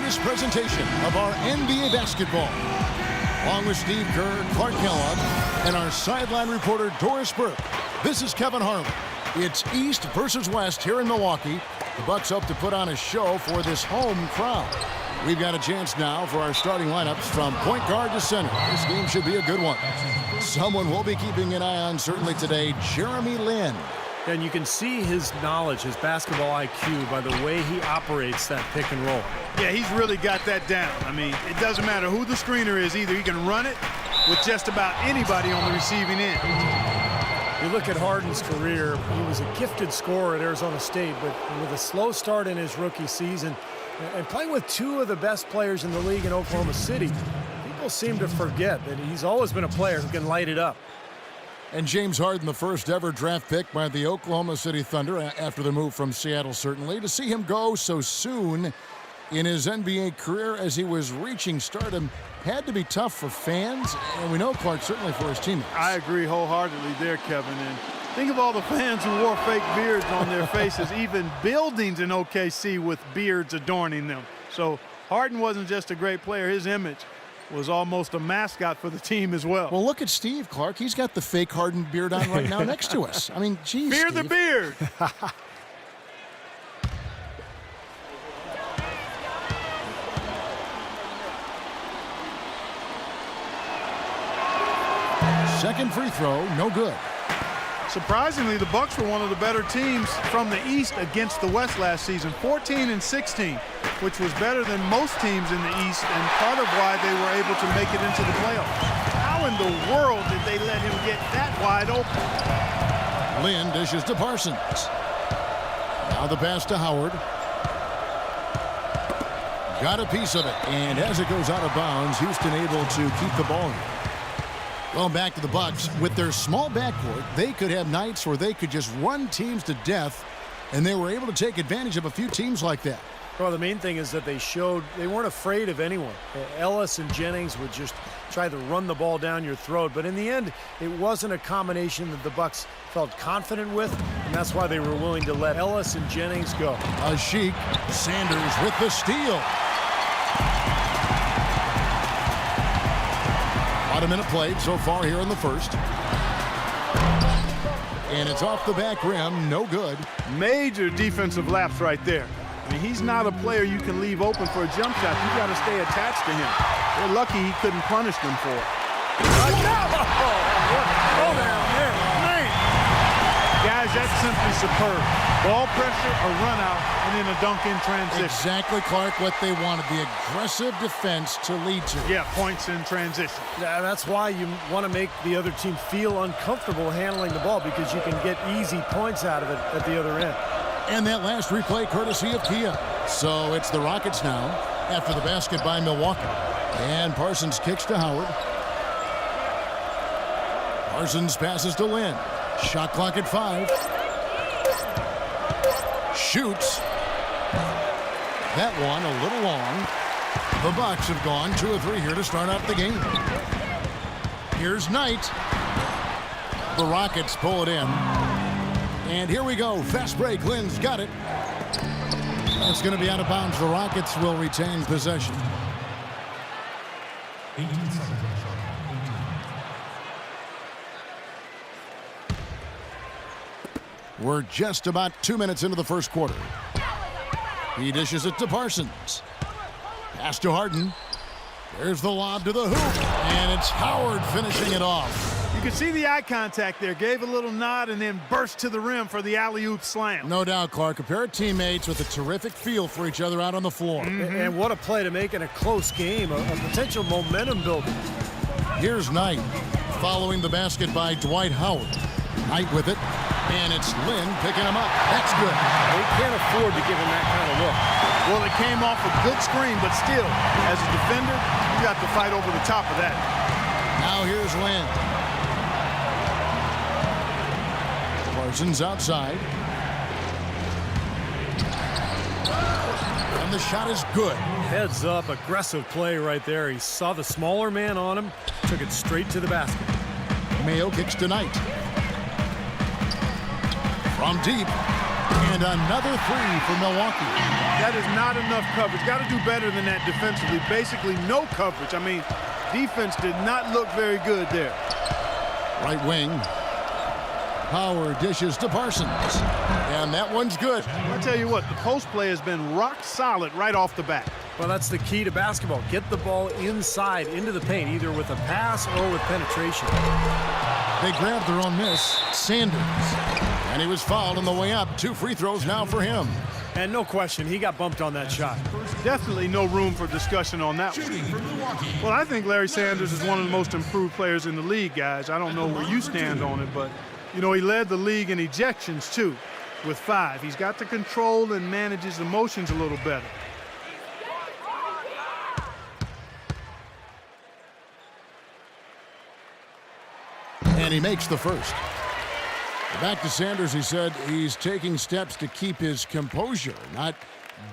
this presentation of our NBA basketball. Along with Steve Kerr, Clark Kellogg, and our sideline reporter Doris Burke, this is Kevin Harlan. It's East versus West here in Milwaukee. The Bucks hope to put on a show for this home crowd. We've got a chance now for our starting lineups from point guard to center. This game should be a good one. Someone we'll be keeping an eye on certainly today, Jeremy Lin. And you can see his knowledge, his basketball IQ, by the way he operates that pick and roll. Yeah, he's really got that down. I mean, it doesn't matter who the screener is. Either he can run it with just about anybody on the receiving end. You look at Harden's career, he was a gifted scorer at Arizona State, but with a slow start in his rookie season and playing with two of the best players in the league in Oklahoma City, people seem to forget that he's always been a player who can light it up. And James Harden, the first ever draft pick by the Oklahoma City Thunder after the move from Seattle, certainly. To see him go so soon in his NBA career as he was reaching stardom had to be tough for fans, and we know, Clark, certainly for his teammates. I agree wholeheartedly there, Kevin. And think of all the fans who wore fake beards on their faces, even buildings in OKC with beards adorning them. So Harden wasn't just a great player. His image was almost a mascot for the team as well. Well, look at Steve, Clark. He's got the fake Harden beard on right now next to us. I mean, geez, Fear Steve. the beard. Second free throw, no good. Surprisingly, the Bucks were one of the better teams from the East against the West last season, 14-16, which was better than most teams in the East, and part of why they were able to make it into the playoffs. How in the world did they let him get that wide open? Lin dishes to Parsons. Now the pass to Howard. Got a piece of it, and as it goes out of bounds, Houston able to keep the ball here. Going back to the Bucks, with their small backcourt, they could have nights where they could just run teams to death, and they were able to take advantage of a few teams like that. Well, the main thing is that they showed they weren't afraid of anyone. Ellis and Jennings would just try to run the ball down your throat, but in the end, it wasn't a combination that the Bucks felt confident with, and that's why they were willing to let Ellis and Jennings go. Sheik, Sanders with the steal. About a minute played so far here in the first. And it's off the back rim, no good. Major defensive lapse right there. I mean, he's not a player you can leave open for a jump shot. You got to stay attached to him. They're lucky he couldn't punish them for it. Guys, that's simply superb. Ball pressure, a run out, and then a dunk in transition. Exactly, Clark, what they wanted, the aggressive defense to lead to. Yeah, points in transition. Yeah, that's why you want to make the other team feel uncomfortable handling the ball, because you can get easy points out of it at the other end. And that last replay courtesy of Kia. So it's the Rockets now after the basket by Milwaukee. And Parsons kicks to Howard. Parsons passes to Lin. Shot clock at 5. Shoots. That one a little long. The Bucks have gone 2 of 3 here to start out the game. Here's Knight. The Rockets pull it in. And here we go. Fast break. Lin's got it. That's going to be out of bounds. The Rockets will retain possession. 18 seconds. We're just about 2 minutes into the first quarter. He dishes it to Parsons. Pass to Harden. There's the lob to the hoop. And it's Howard finishing it off. You can see the eye contact there. Gave a little nod and then burst to the rim for the alley-oop slam. No doubt, Clark. A pair of teammates with a terrific feel for each other out on the floor. And what a play to make in a close game. A potential momentum builder. Here's Knight. Following the basket by Dwight Howard. Knight with it. And it's Lin picking him up. That's good. They can't afford to give him that kind of look. Well, it came off a good screen, but still, as a defender, you got to fight over the top of that. Now here's Lin. Parsons outside. And the shot is good. Heads up, aggressive play right there. He saw the smaller man on him, took it straight to the basket. Mayo kicks to Knight. From deep. And another 3 for Milwaukee. That is not enough coverage. Got to do better than that defensively. Basically no coverage. I mean, defense did not look very good there. Right wing. Howard dishes to Parsons. And that one's good. I'll tell you what, the post play has been rock solid right off the bat. Well, that's the key to basketball. Get the ball inside into the paint, either with a pass or with penetration. They grabbed their own miss. Sanders. And he was fouled on the way up. 2 free throws now for him. And no question, he got bumped on that shot. Definitely no room for discussion on that one. Well, I think Larry Sanders is one of the most improved players in the league, guys. I don't know where you stand on it, but, you know, he led the league in ejections, too, with 5. He's got to control and manage his emotions a little better. And he makes the first. Back to Sanders, he said he's taking steps to keep his composure, not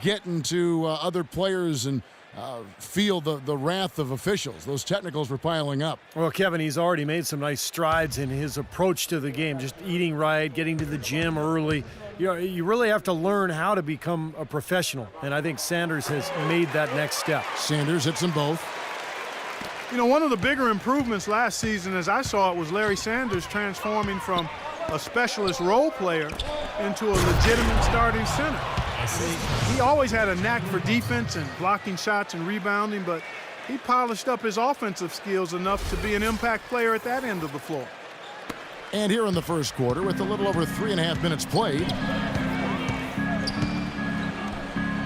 getting to other players and feel the wrath of officials. Those technicals were piling up. Well, Kevin, he's already made some nice strides in his approach to the game, just eating right, getting to the gym early. You know, you really have to learn how to become a professional, and I think Sanders has made that next step. Sanders hits them both. You know, one of the bigger improvements last season, as I saw it, was Larry Sanders transforming from a specialist role player into a legitimate starting center. He always had a knack for defense and blocking shots and rebounding, but he polished up his offensive skills enough to be an impact player at that end of the floor. And here in the first quarter, with a little over 3.5 minutes played,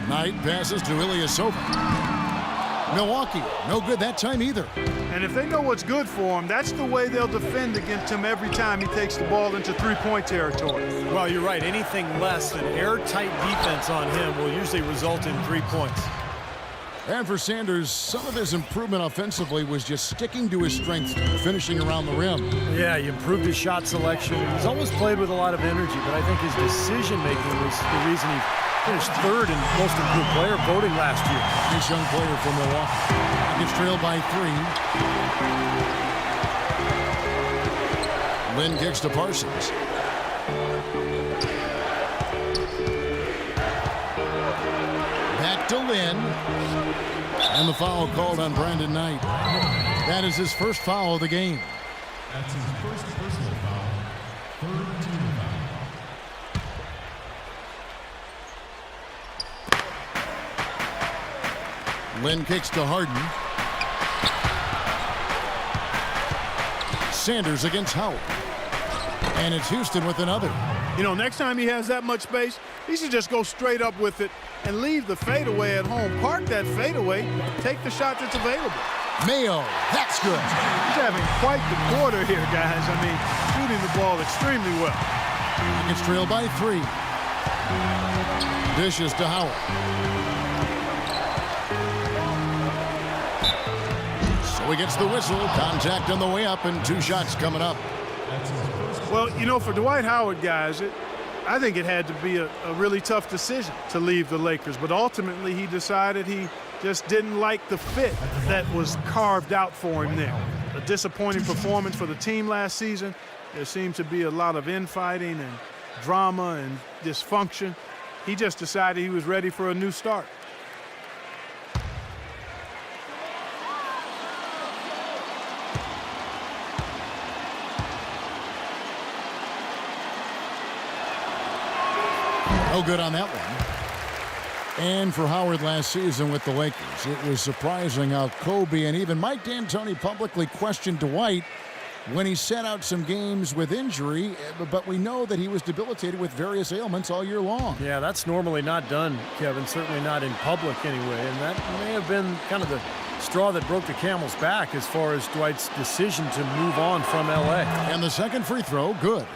Knight passes to Ilyasova. Milwaukee, no good that time either. And if they know what's good for him, that's the way they'll defend against him every time he takes the ball into three-point territory. Well, you're right. Anything less than airtight defense on him will usually result in 3 points. And for Sanders, some of his improvement offensively was just sticking to his strengths, finishing around the rim. Yeah, he improved his shot selection. He's always played with a lot of energy, but I think his decision-making was the reason he finished 3rd in most improved player voting last year. Nice young player from Milwaukee. Gets trailed by 3. Lynn kicks to Parsons. Back to Lynn. And the foul called on Brandon Knight. That is his first foul of the game. That's his first personal foul. 3rd team foul. Lynn kicks to Harden. Sanders against Howard. And it's Houston with another. You know, next time he has that much space, he should just go straight up with it and leave the fadeaway at home. Park that fadeaway, take the shot that's available. Mayo, that's good. He's having quite the quarter here, guys. I mean, shooting the ball extremely well. Gets trailed by 3. Dishes to Howard. So he gets the whistle. Contact on the way up and 2 shots coming up. Well, you know, for Dwight Howard, guys, I think it had to be a really tough decision to leave the Lakers. But ultimately, he decided he just didn't like the fit that was carved out for him there. A disappointing performance for the team last season. There seemed to be a lot of infighting and drama and dysfunction. He just decided he was ready for a new start. No good on that one. And for Howard last season with the Lakers, it was surprising how Kobe and even Mike D'Antoni publicly questioned Dwight when he sat out some games with injury, but we know that he was debilitated with various ailments all year long. Yeah, that's normally not done, Kevin, certainly not in public anyway, and that may have been kind of the straw that broke the camel's back as far as Dwight's decision to move on from L.A. And the second free throw, good.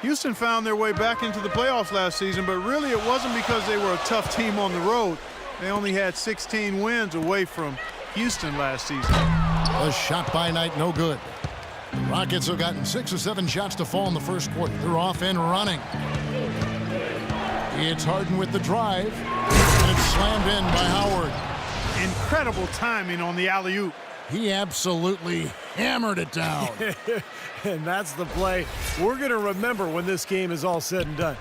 Houston found their way back into the playoffs last season, but really it wasn't because they were a tough team on the road. They only had 16 wins away from Houston last season. A shot by Knight, no good. The Rockets have gotten 6 or 7 shots to fall in the first quarter. They're off and running. It's Harden with the drive, and it's slammed in by Howard. Incredible timing on the alley-oop. He absolutely hammered it down. And that's the play we're going to remember when this game is all said and done.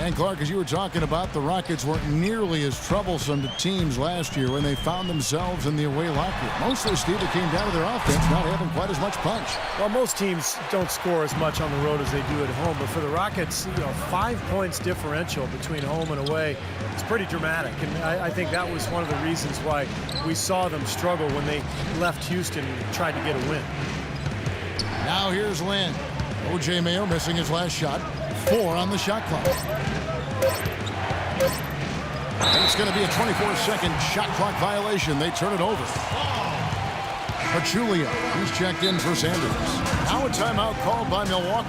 And Clark, as you were talking about, the Rockets weren't nearly as troublesome to teams last year when they found themselves in the away locker room. Mostly, Steve, it came down to their offense not having quite as much punch. Well, most teams don't score as much on the road as they do at home, but for the Rockets, 5 points differential between home and away, it's pretty dramatic. And I think that was one of the reasons why we saw them struggle when they left Houston and tried to get a win. Now here's Lynn. O.J. Mayo missing his last shot. 4 on the shot clock. And it's going to be a 24-second shot clock violation. They turn it over. Pachulia, he's checked in for Sanders. Now a timeout called by Milwaukee.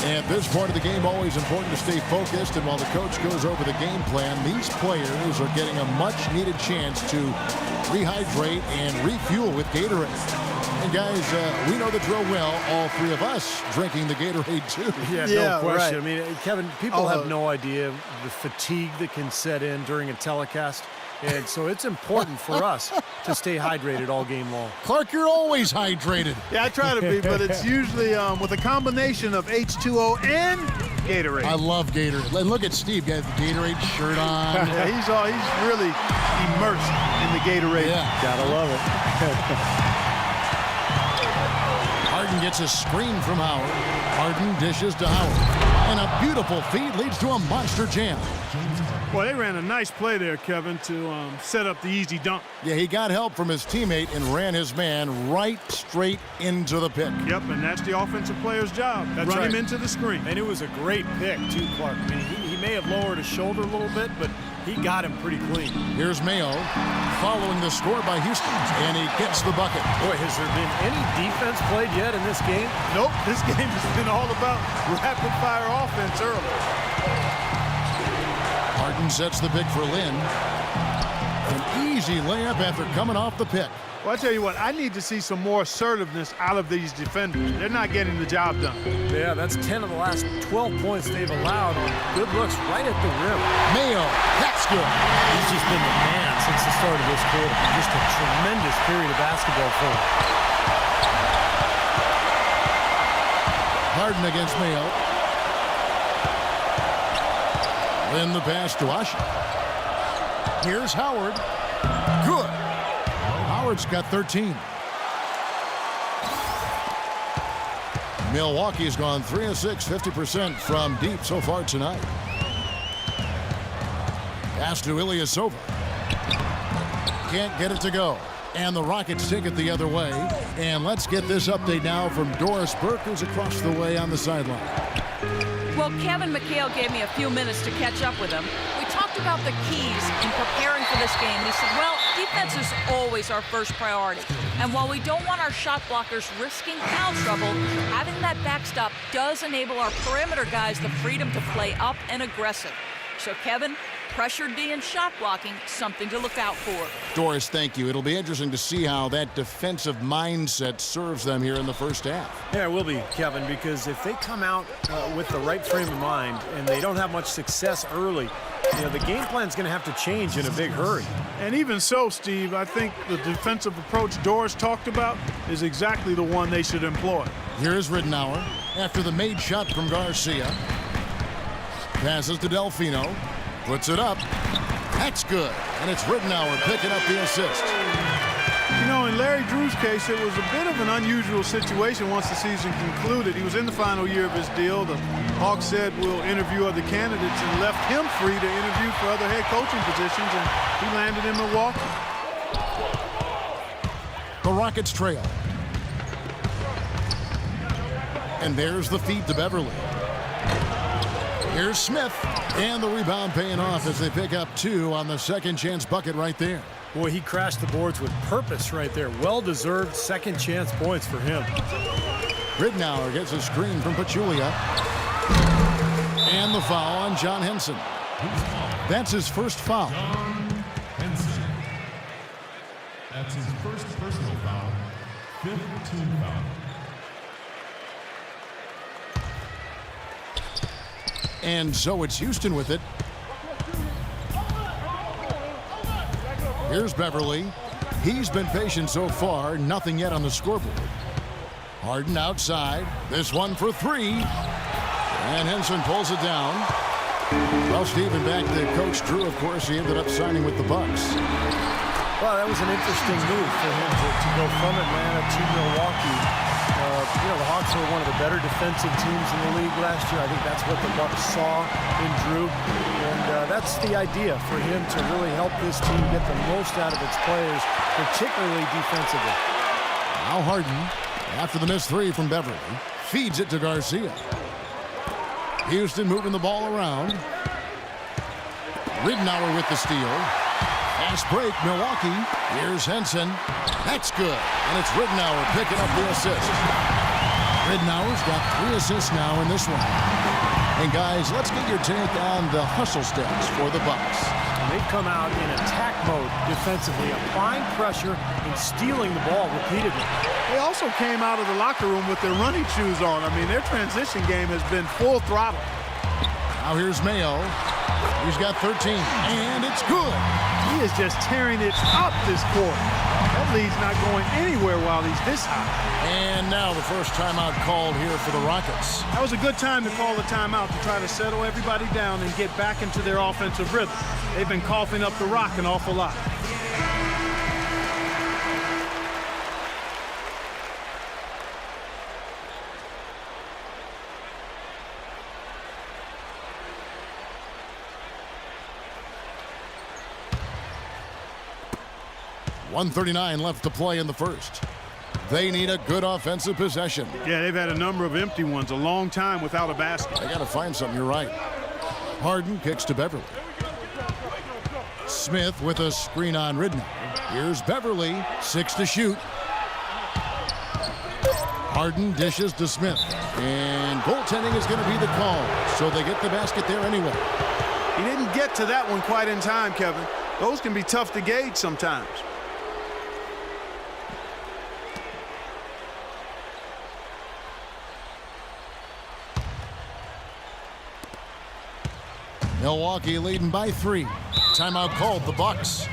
At this point of the game, always important to stay focused. And while the coach goes over the game plan, these players are getting a much-needed chance to rehydrate and refuel with Gatorade. And guys, we know the drill well, all 3 of us drinking the Gatorade too. Yeah, no question. Right. I mean, Kevin, people have no idea the fatigue that can set in during a telecast. And so it's important for us to stay hydrated all game long. Clark, you're always hydrated. Yeah, I try to be, but it's usually with a combination of H2O and Gatorade. I love Gatorade. And look at Steve, got the Gatorade shirt on. Yeah, he's really immersed in the Gatorade. Yeah, gotta love it. Harden gets a screen from Howard. Harden dishes to Howard. And a beautiful feed leads to a monster jam. Well, they ran a nice play there, Kevin, to set up the easy dunk. Yeah, he got help from his teammate and ran his man right straight into the pick. Yep, and that's the offensive player's job. Run him into the screen. And it was a great pick, too, Clark. I mean, he may have lowered his shoulder a little bit, but he got him pretty clean. Here's Mayo following the score by Houston, and he gets the bucket. Boy, has there been any defense played yet in this game? Nope, this game has been all about rapid-fire offense early. Harden sets the pick for Lynn. An easy layup after coming off the pick. Well, I tell you what, I need to see some more assertiveness out of these defenders. They're not getting the job done. Yeah, that's 10 of the last 12 points they've allowed. Good looks right at the rim. Mayo, that's good. He's just been the man since the start of this quarter. Just a tremendous period of basketball for him. Harden against Mayo. Then the pass to Usher. Here's Howard. Good. Howard's got 13. Milwaukee's gone 3 of 6, 50% from deep so far tonight. Pass to Ilyasova. Can't get it to go. And the Rockets take it the other way. And let's get this update now from Doris Burke, who's across the way on the sideline. Well, Kevin McHale gave me a few minutes to catch up with him. We talked about the keys in preparing for this game. He said, well, defense is always our first priority. And while we don't want our shot blockers risking foul trouble, having that backstop does enable our perimeter guys the freedom to play up and aggressive. So, Kevin, pressure D and shot blocking, something to look out for. Doris, thank you. It'll be interesting to see how that defensive mindset serves them here in the first half. Yeah, it will be, Kevin, because if they come out with the right frame of mind and they don't have much success early, the game plan's going to have to change in a big hurry. And even so, Steve, I think the defensive approach Doris talked about is exactly the one they should employ. Here's Ridenour after the made shot from Garcia. Passes to Delfino. Puts it up. That's good. And it's Ridenour picking up the assist. In Larry Drew's case, it was a bit of an unusual situation once the season concluded. He was in the final year of his deal. The Hawks said we'll interview other candidates and left him free to interview for other head coaching positions, and he landed in Milwaukee. The Rockets trail. And there's the feed to Beverly. Here's Smith, and the rebound paying off as they pick up 2 on the second chance bucket right there. Boy, he crashed the boards with purpose right there. Well-deserved second chance points for him. Ridenour gets a screen from Pachulia. And the foul on John Henson. That's his first foul. John Henson. That's his first personal foul. 5th team foul. And so it's Houston with it. Here's Beverly. He's been patient so far. Nothing yet on the scoreboard. Harden outside. This one for 3. And Henson pulls it down. Well, Stephen, back to Coach Drew, of course, he ended up signing with the Bucks. Well, that was an interesting move for him to go from Atlanta to Milwaukee. You know, the Hawks were one of the better defensive teams in the league last year. I think that's what the Bucks saw in Drew. And that's the idea for him to really help this team get the most out of its players, particularly defensively. Now Harden, after the missed three from Beverly, feeds it to Garcia. Houston moving the ball around. Ridnour with the steal. Fast break, Milwaukee. Here's Henson. That's good. And it's Ridnour picking up the assist. Ridnour's got 3 assists now in this one. And guys, let's get your take on the hustle stats for the Bucks. And they've come out in attack mode defensively, applying pressure and stealing the ball repeatedly. They also came out of the locker room with their running shoes on. I mean, their transition game has been full throttle. Now here's Mayo. He's got 13, and it's good. He is just tearing it up this quarter. That lead's not going anywhere while he's this high. And now the first timeout called here for the Rockets. That was a good time to call the timeout to try to settle everybody down and get back into their offensive rhythm. They've been coughing up the rock an awful lot. .139 left to play in the first. They need a good offensive possession. Yeah, they've had a number of empty ones, a long time without a basket. They got to find something, you're right. Harden kicks to Beverly. Smith with a screen on Ridnour. Here's Beverly, 6 to shoot. Harden dishes to Smith. And goaltending is going to be the call, so they get the basket there anyway. He didn't get to that one quite in time, Kevin. Those can be tough to gauge sometimes. Milwaukee leading by 3. Timeout called, the Bucks.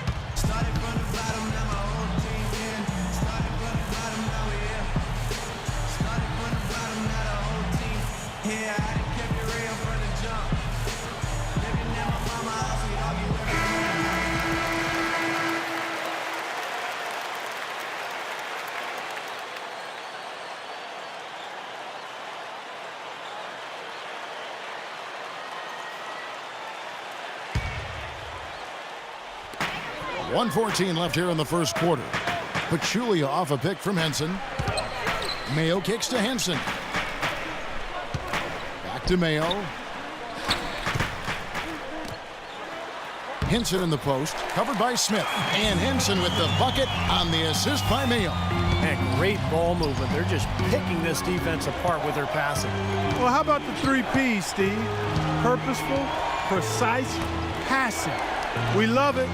.114 left here in the first quarter. Pachulia off a pick from Henson. Mayo kicks to Henson. Back to Mayo. Henson in the post, covered by Smith. And Henson with the bucket on the assist by Mayo. And great ball movement. They're just picking this defense apart with their passing. Well, how about the 3 P's, Steve? Purposeful, precise, passing. We love it,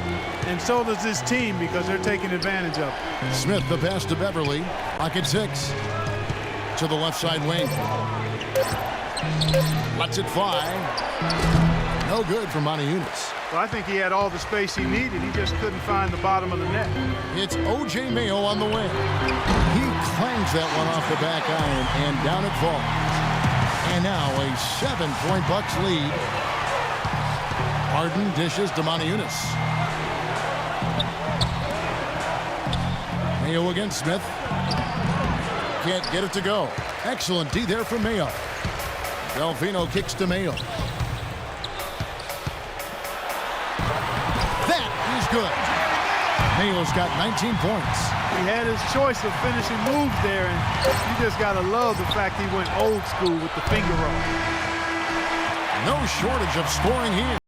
and so does this team because they're taking advantage of it. Smith, the pass to Beverly. Pocket 6. To the left side wing. Lets it fly. No good for Moniunas. Well, I think he had all the space he needed. He just couldn't find the bottom of the net. It's O.J. Mayo on the wing. He clangs that one off the back iron, and down it falls. And now a 7-point Bucks lead. Harden dishes to Moniunas. Mayo against Smith. Can't get it to go. Excellent D there from Mayo. Delfino kicks to Mayo. That is good. Mayo's got 19 points. He had his choice of finishing moves there, and you just got to love the fact he went old school with the finger roll. No shortage of scoring here.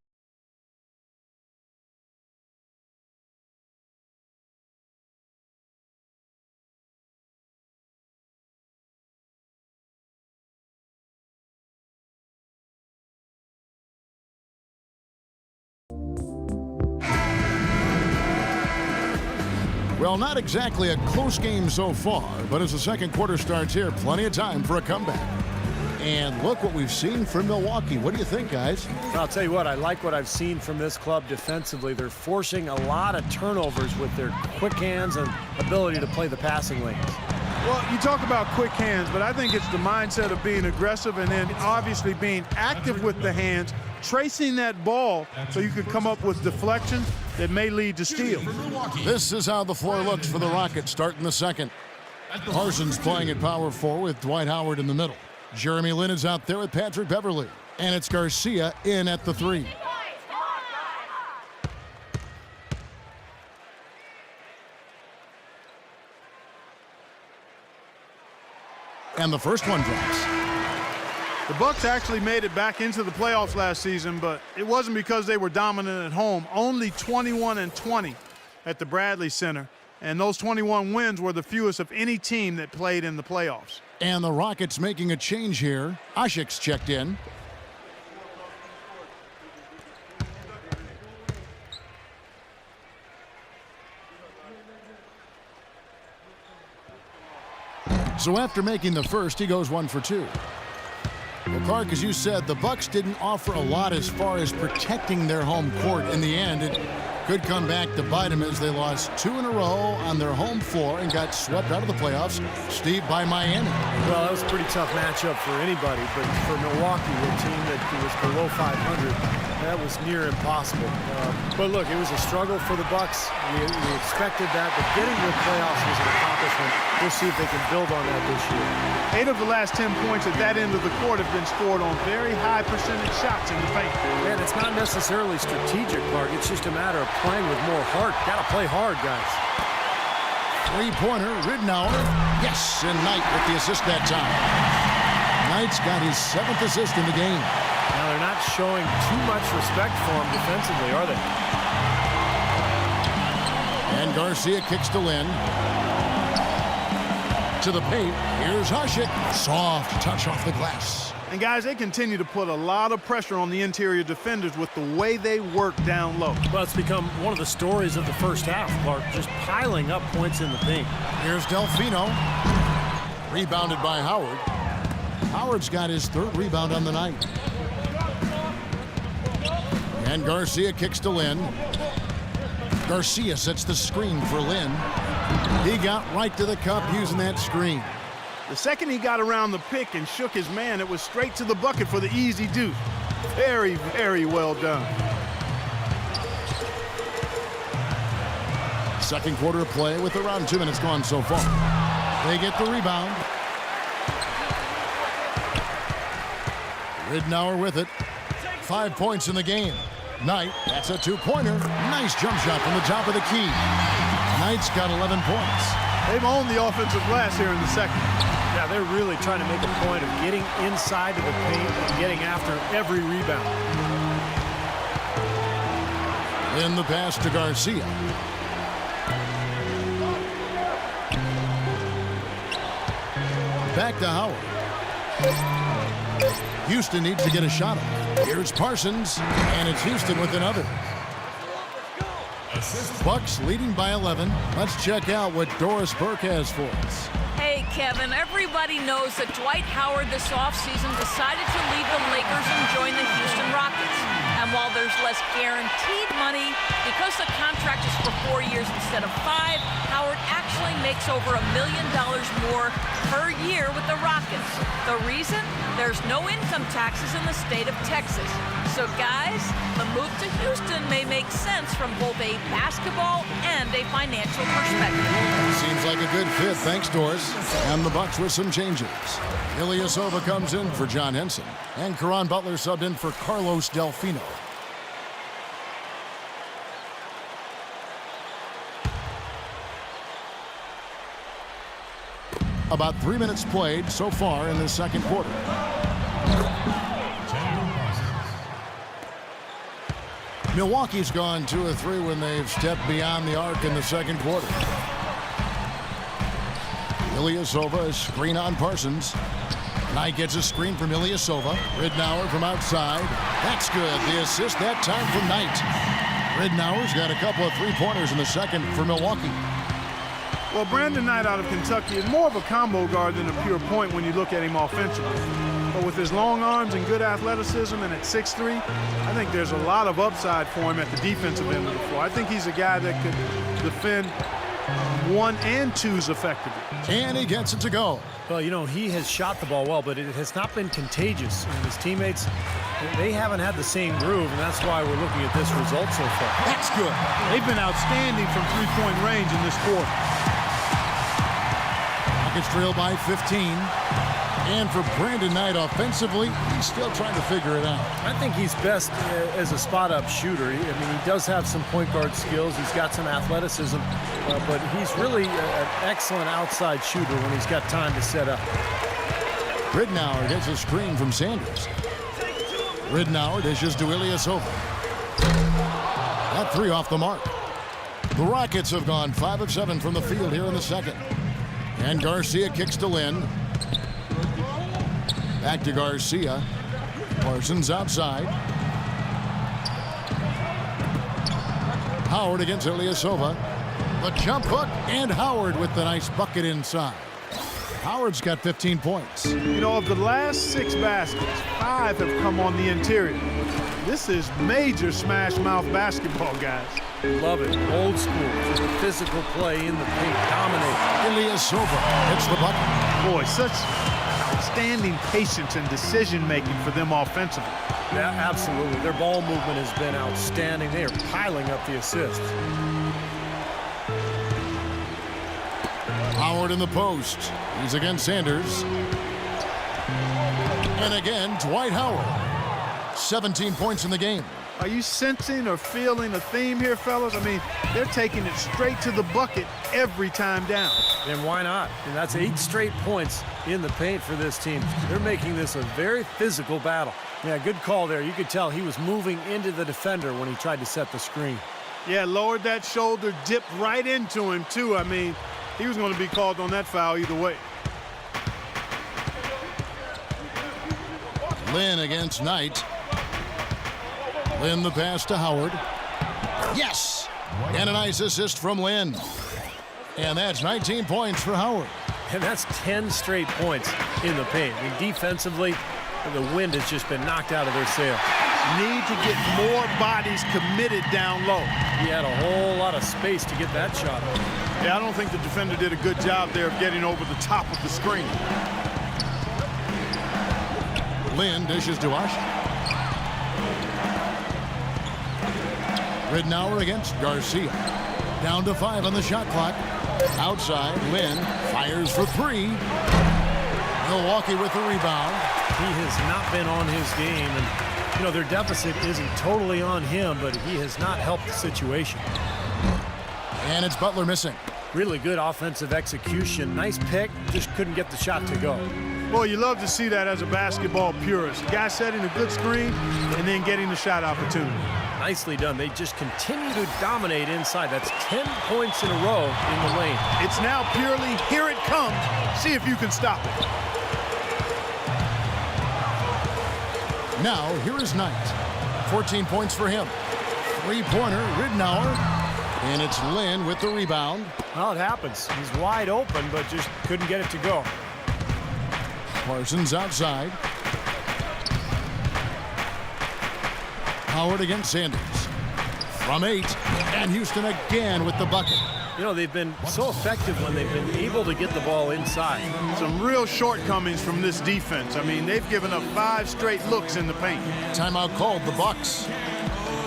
Well, not exactly a close game so far, but as the second quarter starts here, plenty of time for a comeback. And look what we've seen from Milwaukee. What do you think, guys? I'll tell you what, I like what I've seen from this club defensively. They're forcing a lot of turnovers with their quick hands and ability to play the passing lanes. Well, you talk about quick hands, but I think it's the mindset of being aggressive and then obviously being active with the hands, tracing that ball so you could come up with deflections that may lead to steals. This is how the floor looks for the Rockets starting the second. Parsons playing at power forward with Dwight Howard in the middle. Jeremy Lin is out there with Patrick Beverly. And it's Garcia in at the 3. And the first one drops. The Bucks actually made it back into the playoffs last season, but it wasn't because they were dominant at home. Only 21-20 at the Bradley Center, and those 21 wins were the fewest of any team that played in the playoffs. And the Rockets making a change here. Asik's checked in. So after making the first, he goes 1 for 2. Well, Clark, as you said, the Bucks didn't offer a lot as far as protecting their home court. In the end, it could come back to bite them as they lost 2 in a row on their home floor and got swept out of the playoffs, Steve, by Miami. Well, that was a pretty tough matchup for anybody, but for Milwaukee, a team that was below 500, that was near impossible. But look, it was a struggle for the Bucks. We expected that, but getting to the playoffs was an accomplishment. We'll see if they can build on that this year. 8 of the last 10 points at that end of the court have been scored on very high percentage shots in the paint. And it's not necessarily strategic, Clark. It's just a matter of playing with more heart. Got to play hard, guys. Three-pointer, Ridnour. Yes, and Knight with the assist that time. Knight's got his 7th assist in the game. Now, they're not showing too much respect for him defensively, are they? And Garcia kicks to Lin. To the paint. Here's Asik. Soft touch off the glass. And guys, they continue to put a lot of pressure on the interior defenders with the way they work down low. Well, it's become one of the stories of the first half, Clark, just piling up points in the paint. Here's Delfino. Rebounded by Howard. Howard's got his 3rd rebound on the night. And Garcia kicks to Lin. Garcia sets the screen for Lin. He got right to the cup using that screen. The second he got around the pick and shook his man, it was straight to the bucket for the easy deuce. Very, very well done. Second quarter of play with around 2 minutes gone so far. They get the rebound. Ridnour with it. 5 points in the game. Knight, that's a 2-pointer. Nice jump shot from the top of the key. Knight's got 11 points. They've owned the offensive glass here in the second. Yeah, they're really trying to make a point of getting inside of the paint and getting after every rebound. In the pass to Garcia. Back to Howard. Houston needs to get a shot off. Here's Parsons, and it's Houston with another. Bucks leading by 11. Let's check out what Doris Burke has for us. Hey, Kevin, everybody knows that Dwight Howard this offseason decided to leave the Lakers and join the Houston Rockets. And while there's less guaranteed money, because the contract is for 4 years instead of 5, Howard actually makes over $1 million more per year with the Rockets. The reason? There's no income taxes in the state of Texas. So, guys, the move to Houston may make sense from both a basketball and a financial perspective. Seems like a good fit. Thanks, Doris. And the Bucks with some changes. Ilyasova comes in for John Henson. And Caron Butler subbed in for Carlos Delfino. About 3 minutes played so far in the second quarter. Milwaukee's gone 2 of 3 when they've stepped beyond the arc in the second quarter. Ilyasova, a screen on Parsons. Knight gets a screen from Ilyasova. Ridnour from outside. That's good. The assist that time from Knight. Ridnour's got a couple of 3-pointers in the second for Milwaukee. Well, Brandon Knight out of Kentucky is more of a combo guard than a pure point when you look at him offensively. But with his long arms and good athleticism and at 6'3", I think there's a lot of upside for him at the defensive end of the floor. I think he's a guy that could defend 1 and 2s effectively. And he gets it to go. Well, you know, he has shot the ball well, but it has not been contagious. And his teammates, they haven't had the same groove, and that's why we're looking at this result so far. That's good. They've been outstanding from three-point range in this quarter. Rockets trail by 15. And for Brandon Knight offensively, he's still trying to figure it out. I think he's best as a spot-up shooter. I mean, he does have some point guard skills. He's got some athleticism, but he's really an excellent outside shooter when he's got time to set up. Ridnour gets a screen from Sanders. Ridnour dishes to Ilyasova. That three off the mark. The Rockets have gone 5 of 7 from the field here in the second. And Garcia kicks to Lynn. Back to Garcia. Parsons outside. Howard against Ilyasova. The jump hook, and Howard with the nice bucket inside. Howard's got 15 points. You know, of the last 6 baskets, 5 have come on the interior. This is major smash-mouth basketball, guys. Love it. Old school. Just physical play in the paint. Dominate. Ilyasova hits the bucket. Boy, such outstanding patience and decision-making for them offensively. Yeah, absolutely. Their ball movement has been outstanding. They are piling up the assists. Howard in the post. He's against Sanders. And again, Dwight Howard. 17 points in the game. Are you sensing or feeling a theme here, fellas? I mean, they're taking it straight to the bucket every time down. And why not? And that's 8 straight points in the paint for this team. They're making this a very physical battle. Yeah, good call there. You could tell he was moving into the defender when he tried to set the screen. Yeah, lowered that shoulder, dipped right into him, too. I mean, he was going to be called on that foul either way. Lynn against Knight. Lynn the pass to Howard. Yes! And a nice assist from Lynn. And that's 19 points for Howard. And that's 10 straight points in the paint. I mean, defensively, the wind has just been knocked out of their sail. Need to get more bodies committed down low. He had a whole lot of space to get that shot off. Yeah, I don't think the defender did a good job there of getting over the top of the screen. Lynn dishes to Usher. Ridnour against Garcia. Down to 5 on the shot clock. Outside, Lynn fires for 3. Milwaukee with the rebound. He has not been on his game, and you know, their deficit isn't totally on him, but he has not helped the situation. And it's Butler missing. Really good offensive execution. Nice pick, just couldn't get the shot to go. Boy, you love to see that as a basketball purist. Guy setting a good screen and then getting the shot opportunity. Nicely done. They just continue to dominate inside. That's 10 points in a row in the lane. It's now purely, here it comes. See if you can stop it. Now, here is Knight. 14 points for him. Three-pointer, Ridnour. And it's Lynn with the rebound. Well, it happens. He's wide open, but just couldn't get it to go. Parsons outside. Howard against Sanders. From 8. And Houston again with the bucket. You know, they've been so effective when they've been able to get the ball inside. Some real shortcomings from this defense. I mean, they've given up 5 straight looks in the paint. Timeout called, the Bucks.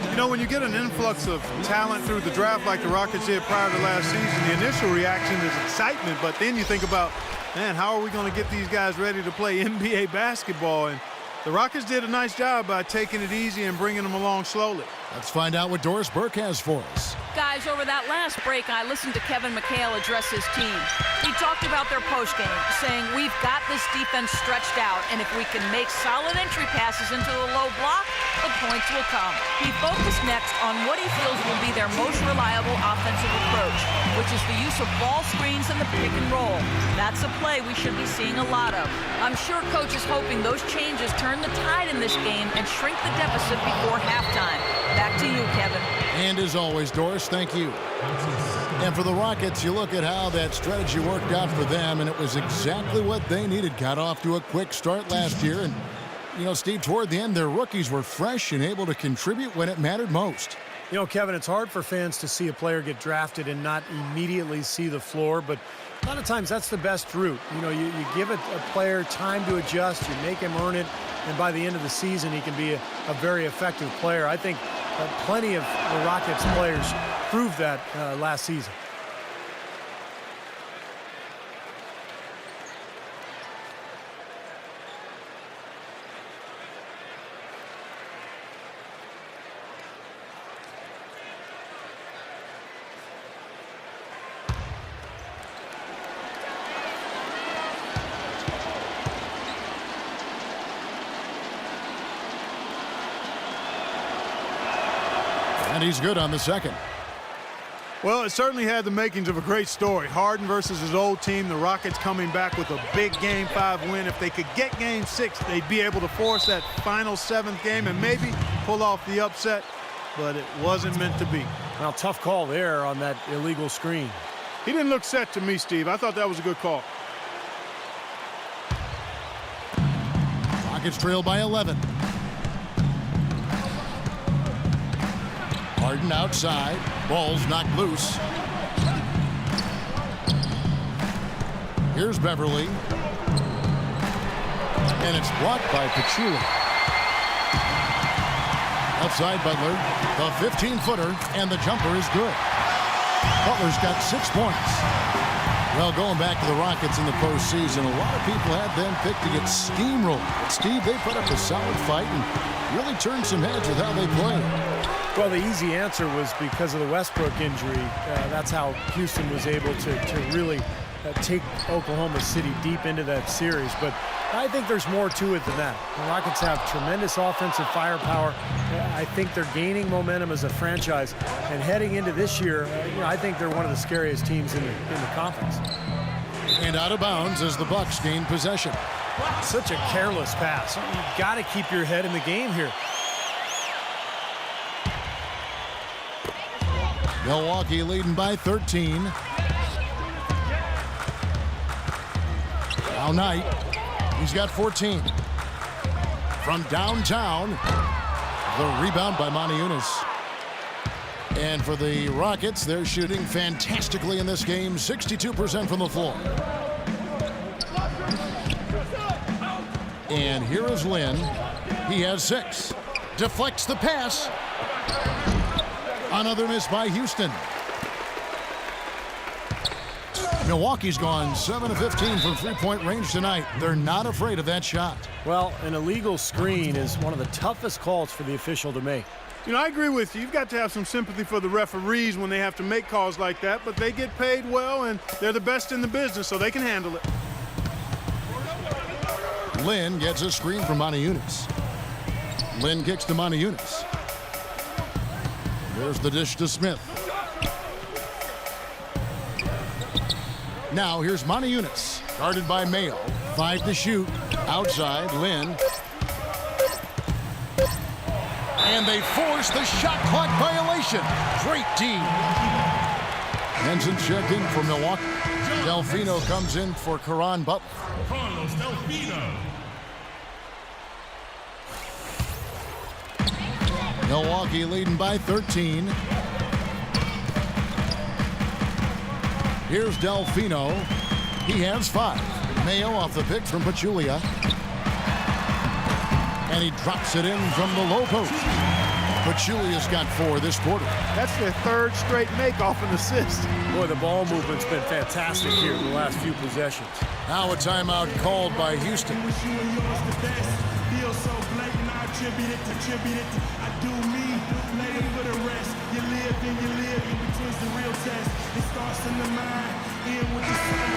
You know, when you get an influx of talent through the draft like the Rockets did prior to last season, the initial reaction is excitement, but then you think about, man, how are we going to get these guys ready to play NBA basketball? And the Rockets did a nice job by taking it easy and bringing them along slowly. Let's find out what Doris Burke has for us. Guys, over that last break, I listened to Kevin McHale address his team. He talked about their postgame, saying, we've got this defense stretched out, and if we can make solid entry passes into the low block, the points will come. He focused next on what he feels will be their most reliable offensive approach, which is the use of ball screens and the pick and roll. That's a play we should be seeing a lot of. I'm sure Coach is hoping those changes turn the tide in this game and shrink the deficit before halftime. Back to you, Kevin. And as always, Doris, thank you. And for the Rockets, you look at how that strategy worked out for them, and it was exactly what they needed. Got off to a quick start last year, and, you know, Steve, toward the end, their rookies were fresh and able to contribute when it mattered most. You know, Kevin, it's hard for fans to see a player get drafted and not immediately see the floor, but a lot of times that's the best route. You know, you give a player time to adjust, you make him earn it, and by the end of the season, he can be a very effective player. I think plenty of the Rockets players proved that last season. And he's good on the second. Well, it certainly had the makings of a great story. Harden versus his old team, the Rockets coming back with a big Game 5 win. If they could get Game 6, they'd be able to force that final 7th game and maybe pull off the upset, but it wasn't meant to be. Well, tough call there on that illegal screen. He didn't look set to me, Steve. I thought that was a good call. Rockets trail by 11. Harden outside. Ball's knocked loose. Here's Beverly. And it's blocked by Pachulia. Outside Butler. The 15-footer. And the jumper is good. Butler's got 6 points. Well, going back to the Rockets in the postseason, a lot of people had them picked to get steamrolled. But Steve, they put up a solid fight and really turned some heads with how they played. Well, the easy answer was because of the Westbrook injury. That's how Houston was able to really take Oklahoma City deep into that series. But I think there's more to it than that. The Rockets have tremendous offensive firepower. I think they're gaining momentum as a franchise. And heading into this year, I think they're one of the scariest teams in the conference. And out of bounds as the Bucks gain possession. Such a careless pass. You've got to keep your head in the game here. Milwaukee leading by 13. Now Knight. He's got 14. From downtown, the rebound by Moniunas. And for the Rockets, they're shooting fantastically in this game, 62% from the floor. And here is Lynn. He has 6. Deflects the pass. Another miss by Houston. Milwaukee's gone 7 of 15 from three-point range tonight. They're not afraid of that shot. Well, an illegal screen is one of the toughest calls for the official to make. You know, I agree with you. You've got to have some sympathy for the referees when they have to make calls like that, but they get paid well, and they're the best in the business, so they can handle it. Lynn gets a screen from Moniunas. Lynn kicks to Moniunas. There's the dish to Smith. Now here's Moniunas, guarded by Mayo. 5 to shoot. Outside, Lynn. And they force the shot clock violation. Great D. Henson checked in for Milwaukee. Delfino comes in for Caron Butler. Carlos Delfino. Milwaukee leading by 13. Here's Delfino. He has 5. Mayo off the pick from Pachulia. And he drops it in from the low post. Pachulia's got 4 this quarter. That's their 3rd straight make off an assist. Boy, the ball movement's been fantastic here in the last few possessions. Now a timeout called by Houston. I do me, lay it for the rest. You live, then you live. In between's the real test. It starts in the mind, end with the soul.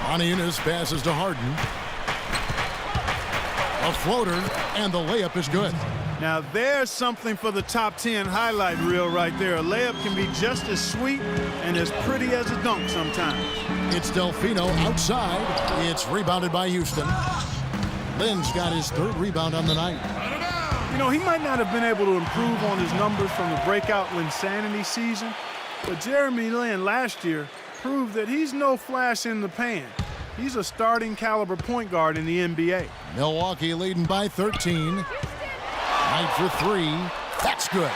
Moniunas passes to Harden. A floater, and the layup is good. Now there's something for the top 10 highlight reel right there. A layup can be just as sweet and as pretty as a dunk sometimes. It's Delfino outside. It's rebounded by Houston. Lynn's got his 3rd rebound on the night. You know, he might not have been able to improve on his numbers from the breakout Linsanity season, but Jeremy Lin last year proved that he's no flash in the pan. He's a starting caliber point guard in the NBA. Milwaukee leading by 13. Knight for 3. That's good.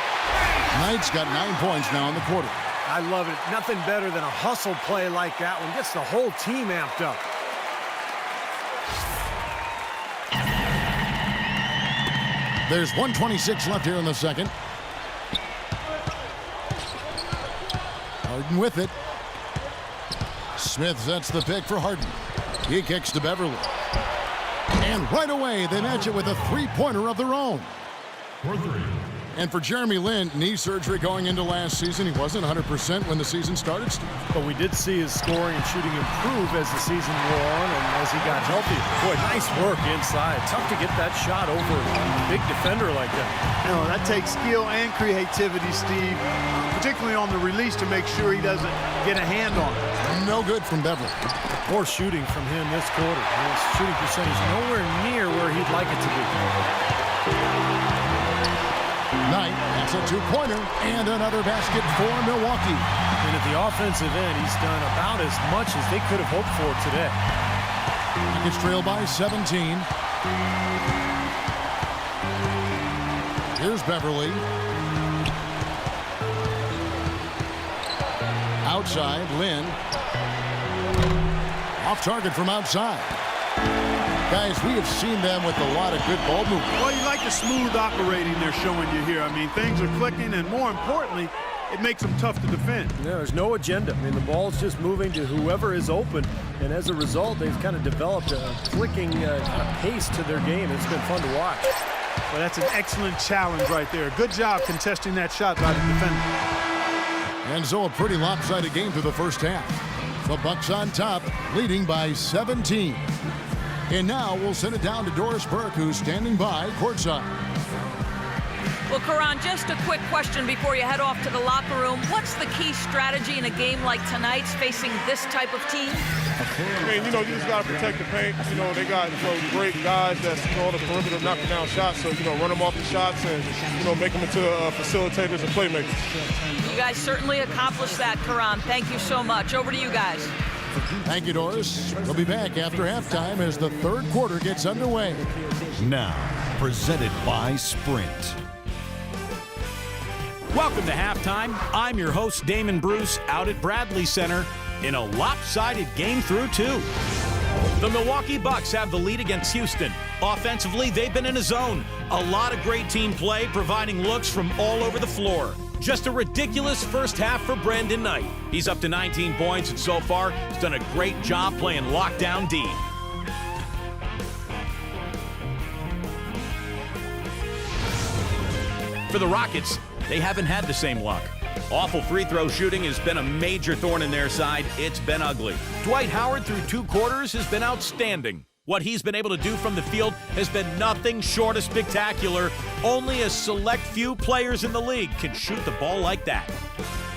Knight's got 9 points now in the quarter. I love it. Nothing better than a hustle play like that one. Gets the whole team amped up. There's 1:26 left here in the second. Harden with it. Smith sets the pick for Harden. He kicks to Beverly. And right away, they match it with a 3-pointer of their own. For 3. And for Jeremy Lin, knee surgery going into last season. He wasn't 100% when the season started, Steve. But we did see his scoring and shooting improve as the season wore on and as he got healthy. Boy, nice work inside. Tough to get that shot over a big defender like that. You know, that takes skill and creativity, Steve, particularly on the release to make sure he doesn't get a hand on it. No good from Beverly. Poor shooting from him this quarter. His shooting percentage nowhere near where he'd like it to be. Knight, that's a 2-pointer and another basket for Milwaukee. And at the offensive end, he's done about as much as they could have hoped for today. It's trailed by 17. Here's Beverly. Outside, Lin. Off target from outside. Guys, we have seen them with a lot of good ball movement. Well, you like the smooth operating they're showing you here. I mean, things are clicking, and more importantly, it makes them tough to defend. Yeah, there's no agenda. I mean, the ball's just moving to whoever is open, and as a result, they've kind of developed a clicking kind of pace to their game. It's been fun to watch. Well, that's an excellent challenge right there. Good job contesting that shot by the defender. And so a pretty lopsided game through the first half. The Bucks on top, leading by 17. And now we'll send it down to Doris Burke, who's standing by courtside. Well, Karan, just a quick question before you head off to the locker room. What's the key strategy in a game like tonight's facing this type of team? I mean, you just got to protect the paint. They got, great guys that's, on the perimeter knocking down shots. So, run them off the shots and, make them into facilitators and playmakers. You guys certainly accomplished that, Karan. Thank you so much. Over to you guys. Thank you, Doris. We'll be back after halftime as the third quarter gets underway. Now, presented by Sprint. Welcome to halftime. I'm your host, Damon Bruce, out at Bradley Center in a lopsided game through 2. The Milwaukee Bucks have the lead against Houston. Offensively, they've been in a zone. A lot of great team play, providing looks from all over the floor. Just a ridiculous first half for Brandon Knight. He's up to 19 points, and so far, he's done a great job playing lockdown D. For the Rockets, they haven't had the same luck. Awful free throw shooting has been a major thorn in their side. It's been ugly. Dwight Howard through 2 quarters has been outstanding. What he's been able to do from the field has been nothing short of spectacular. Only a select few players in the league can shoot the ball like that.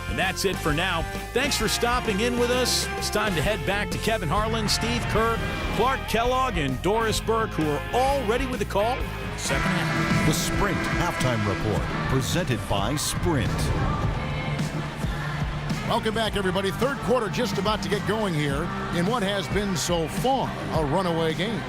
And that's it for now. Thanks for stopping in with us. It's time to head back to Kevin Harlan, Steve Kerr, Clark Kellogg, and Doris Burke, who are all ready with the call. Second half. The Sprint Halftime Report, presented by Sprint. Welcome back, everybody. Third quarter just about to get going here in what has been so far a runaway game.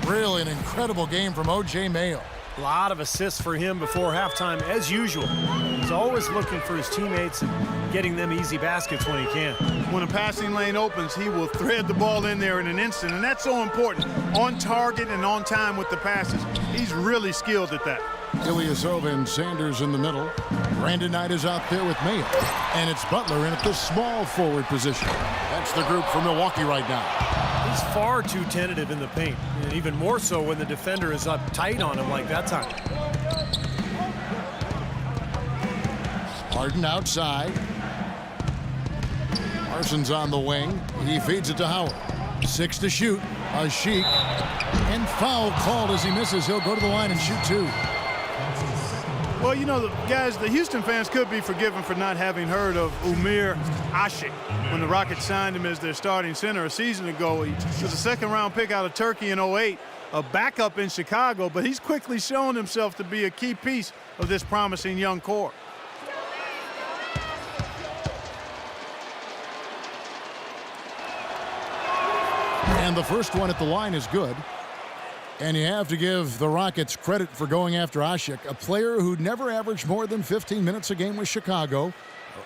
Really an incredible game from O.J. Mayo. A lot of assists for him before halftime, as usual. He's always looking for his teammates and getting them easy baskets when he can. When a passing lane opens, he will thread the ball in there in an instant, and that's so important. On target and on time with the passes. He's really skilled at that. Ilyasova and Sanders in the middle. Brandon Knight is out there with Mayo. And it's Butler in at the small forward position. That's the group for Milwaukee right now. He's far too tentative in the paint, and even more so when the defender is up tight on him like that time. Harden outside. Parsons on the wing. He feeds it to Howard. 6 to shoot. A Sheik. And foul called as he misses. He'll go to the line and shoot 2. Well, guys, the Houston fans could be forgiven for not having heard of Umir Ashik when the Rockets signed him as their starting center a season ago. He was a second-round pick out of Turkey in 08, a backup in Chicago, but he's quickly shown himself to be a key piece of this promising young core. And the first one at the line is good. And you have to give the Rockets credit for going after Asik, a player who never averaged more than 15 minutes a game with Chicago,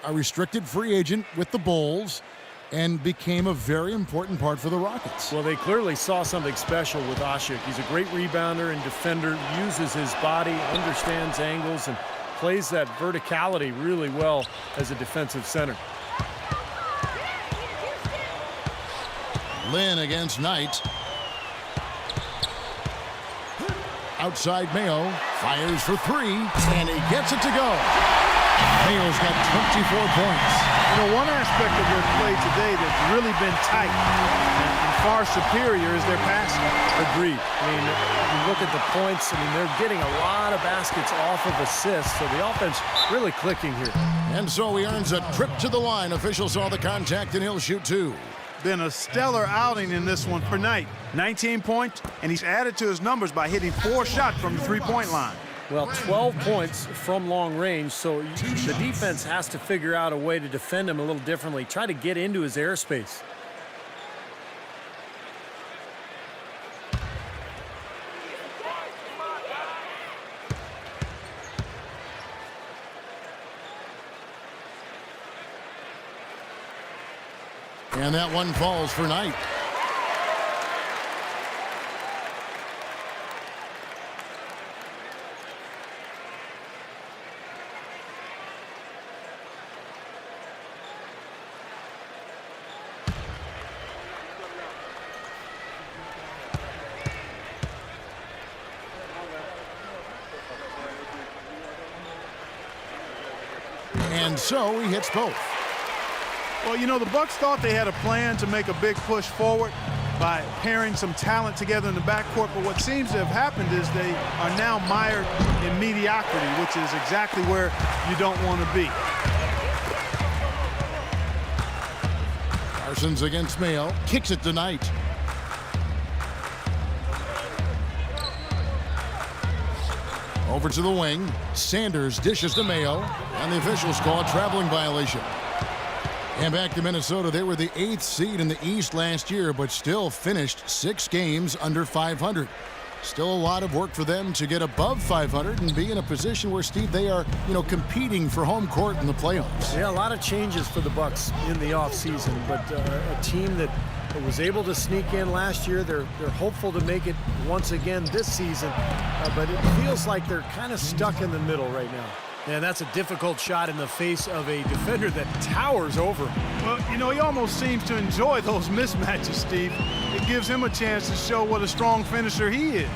a restricted free agent with the Bulls, and became a very important part for the Rockets. Well, they clearly saw something special with Asik. He's a great rebounder and defender, uses his body, understands angles, and plays that verticality really well as a defensive center. Lynn against Knight. Outside Mayo, fires for three, and he gets it to go. Mayo's got 24 points. You know, one aspect of their play today that's really been tight and far superior is their passing. Agreed. I mean, you look at the points, I mean, they're getting a lot of baskets off of assists, so the offense really clicking here. And so he earns a trip to the line. Officials saw the contact, and he'll shoot two. Been a stellar outing in this one for Knight. 19 points, and he's added to his numbers by hitting 4 shots from the three-point line. Well, 12 points from long range, so the defense has to figure out a way to defend him a little differently, try to get into his airspace. And that one falls for Knight. And so he hits both. Well, you know, the Bucks thought they had a plan to make a big push forward by pairing some talent together in the backcourt, but what seems to have happened is they are now mired in mediocrity, which is exactly where you don't want to be. Parsons against Mayo, kicks it to Knight. Over to the wing, Sanders dishes to Mayo, and the officials call a traveling violation. And back to Minnesota, they were the 8th seed in the East last year, but still finished 6 games under 500. Still a lot of work for them to get above 500 and be in a position where, Steve, they are, competing for home court in the playoffs. Yeah, a lot of changes for the Bucks in the offseason, but a team that was able to sneak in last year, they're hopeful to make it once again this season, but it feels like they're kind of stuck in the middle right now. And that's a difficult shot in the face of a defender that towers over him. Well, you know, he almost seems to enjoy those mismatches, Steve. It gives him a chance to show what a strong finisher he is.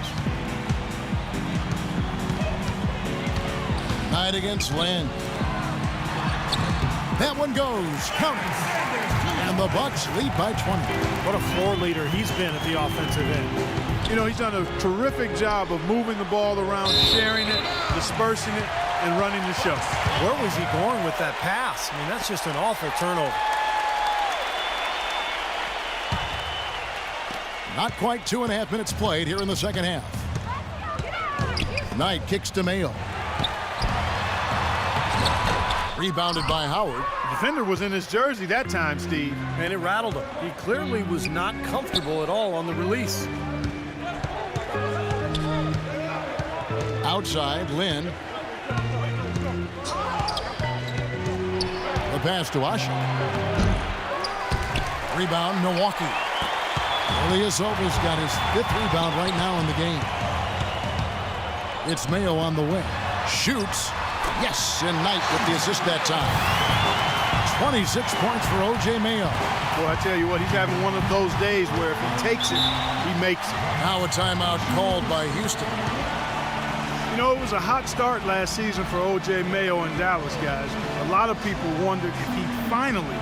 Knight against Lynn. That one goes. Count. And the Bucks lead by 20. What a floor leader he's been at the offensive end. You know, he's done a terrific job of moving the ball around, sharing it, dispersing it, and running the show. Where was he going with that pass? I mean, that's just an awful turnover. Not quite 2.5 minutes played here in the second half. Knight kicks to Mayo. Rebounded by Howard. The defender was in his jersey that time, Steve. And it rattled him. He clearly was not comfortable at all on the release. Outside, Lynn. The pass to Asik. Rebound, Milwaukee. Ilyasova's got his 5th rebound right now in the game. It's Mayo on the wing. Shoots. Yes, and Knight with the assist that time. 26 points for O.J. Mayo. Well, I tell you what, he's having one of those days where if he takes it, he makes it. Now a timeout called by Houston. You know, it was a hot start last season for O.J. Mayo in Dallas, guys. A lot of people wondered if he finally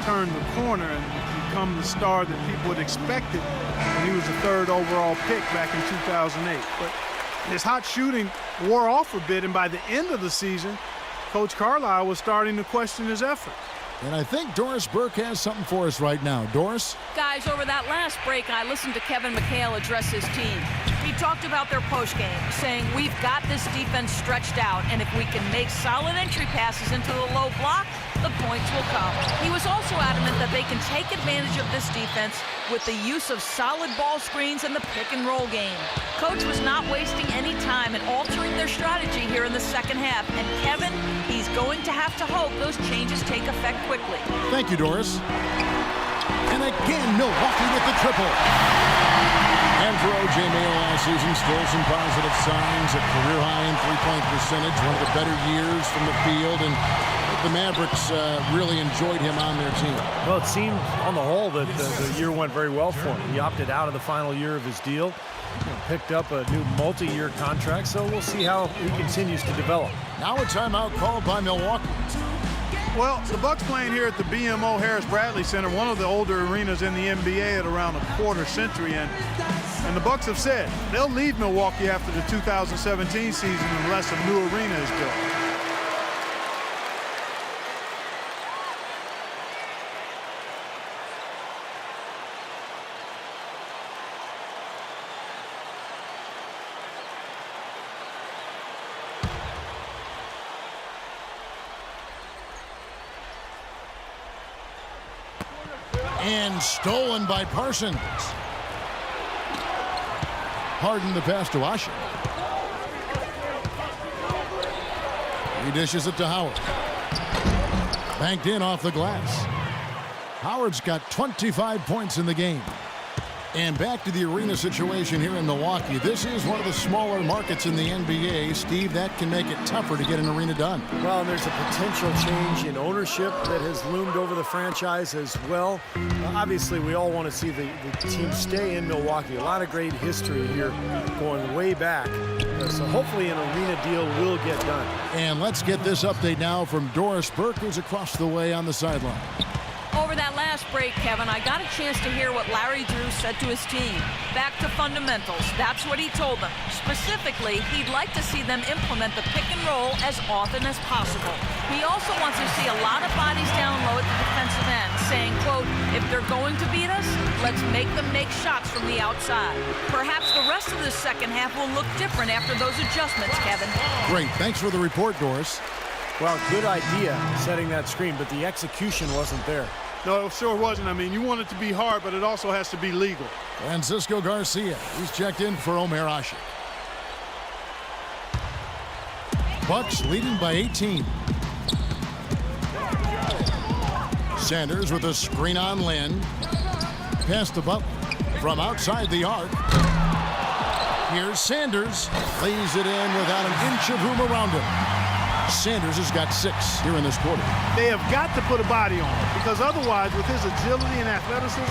turned the corner and become the star that people had expected when he was the 3rd overall pick back in 2008. But his hot shooting wore off a bit, and by the end of the season, Coach Carlisle was starting to question his effort. And I think Doris Burke has something for us right now. Doris? Guys, over that last break, I listened to Kevin McHale address his team. He talked about their postgame, saying, "We've got this defense stretched out, and if we can make solid entry passes into the low block, the points will come." He was also adamant that they can take advantage of this defense with the use of solid ball screens and the pick-and-roll game. Coach was not wasting any time in altering their strategy here in the second half, and Kevin, he's going to have to hope those changes take effect quickly. Thank you, Doris. And again, Milwaukee with the triple. And for O.J. Mayo last season, still some positive signs. A career high in three-point percentage, one of the better years from the field, and the Mavericks really enjoyed him on their team. Well, it seemed on the whole that the year went very well for him. He opted out of the final year of his deal, picked up a new multi-year contract, so we'll see how he continues to develop. Now a timeout called by Milwaukee. Well, the Bucks playing here at the BMO Harris Bradley Center, one of the older arenas in the NBA at around a quarter century, and the Bucks have said they'll leave Milwaukee after the 2017 season unless a new arena is built. And stolen by Parsons. Harden the pass to Asher. He dishes it to Howard. Banked in off the glass. Howard's got 25 points in the game. And back to the arena situation here in Milwaukee. This is one of the smaller markets in the NBA. Steve, that can make it tougher to get an arena done. Well, and there's a potential change in ownership that has loomed over the franchise as well. Obviously, we all want to see the team stay in Milwaukee. A lot of great history here going way back. So hopefully an arena deal will get done. And let's get this update now from Doris Burke, who's across the way on the sideline. Over that last break, Kevin, I got a chance to hear what Larry Drew said to his team. Back to fundamentals. That's what he told them. Specifically, he'd like to see them implement the pick and roll as often as possible. He also wants to see a lot of bodies down low at the defensive end, saying, quote, "If they're going to beat us, let's make them make shots from the outside." Perhaps the rest of the second half will look different after those adjustments, Kevin. Great. Thanks for the report, Doris. Well, good idea setting that screen, but the execution wasn't there. No, it sure wasn't. I mean, you want it to be hard, but it also has to be legal. Francisco Garcia, he's checked in for Omer Asik. Bucks leading by 18. Sanders with a screen on Lynn. Pass to Butler from outside the arc. Here's Sanders. Lays it in without an inch of room around him. Sanders has got 6 here in this quarter. They have got to put a body on him, because otherwise, with his agility and athleticism,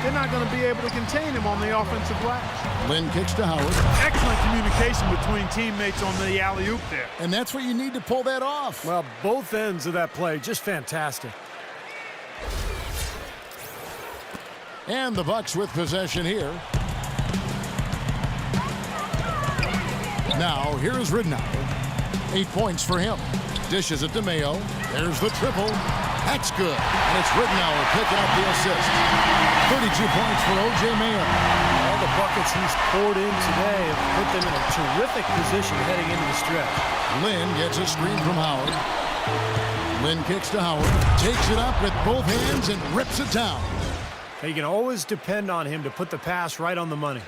they're not going to be able to contain him on the offensive glass. Lynn kicks to Howard. Excellent communication between teammates on the alley-oop there. And that's what you need to pull that off. Well, both ends of that play, just fantastic. And the Bucks with possession here. Now, here is Ridnow. 8 points for him. Dishes it to Mayo. There's the triple. That's good. And it's Ridnow picking up the assist. 32 points for O.J. Mayo. All the buckets he's poured in today have put them in a terrific position heading into the stretch. Lynn gets a screen from Howard. Lynn kicks to Howard. Takes it up with both hands and rips it down. You can always depend on him to put the pass right on the money.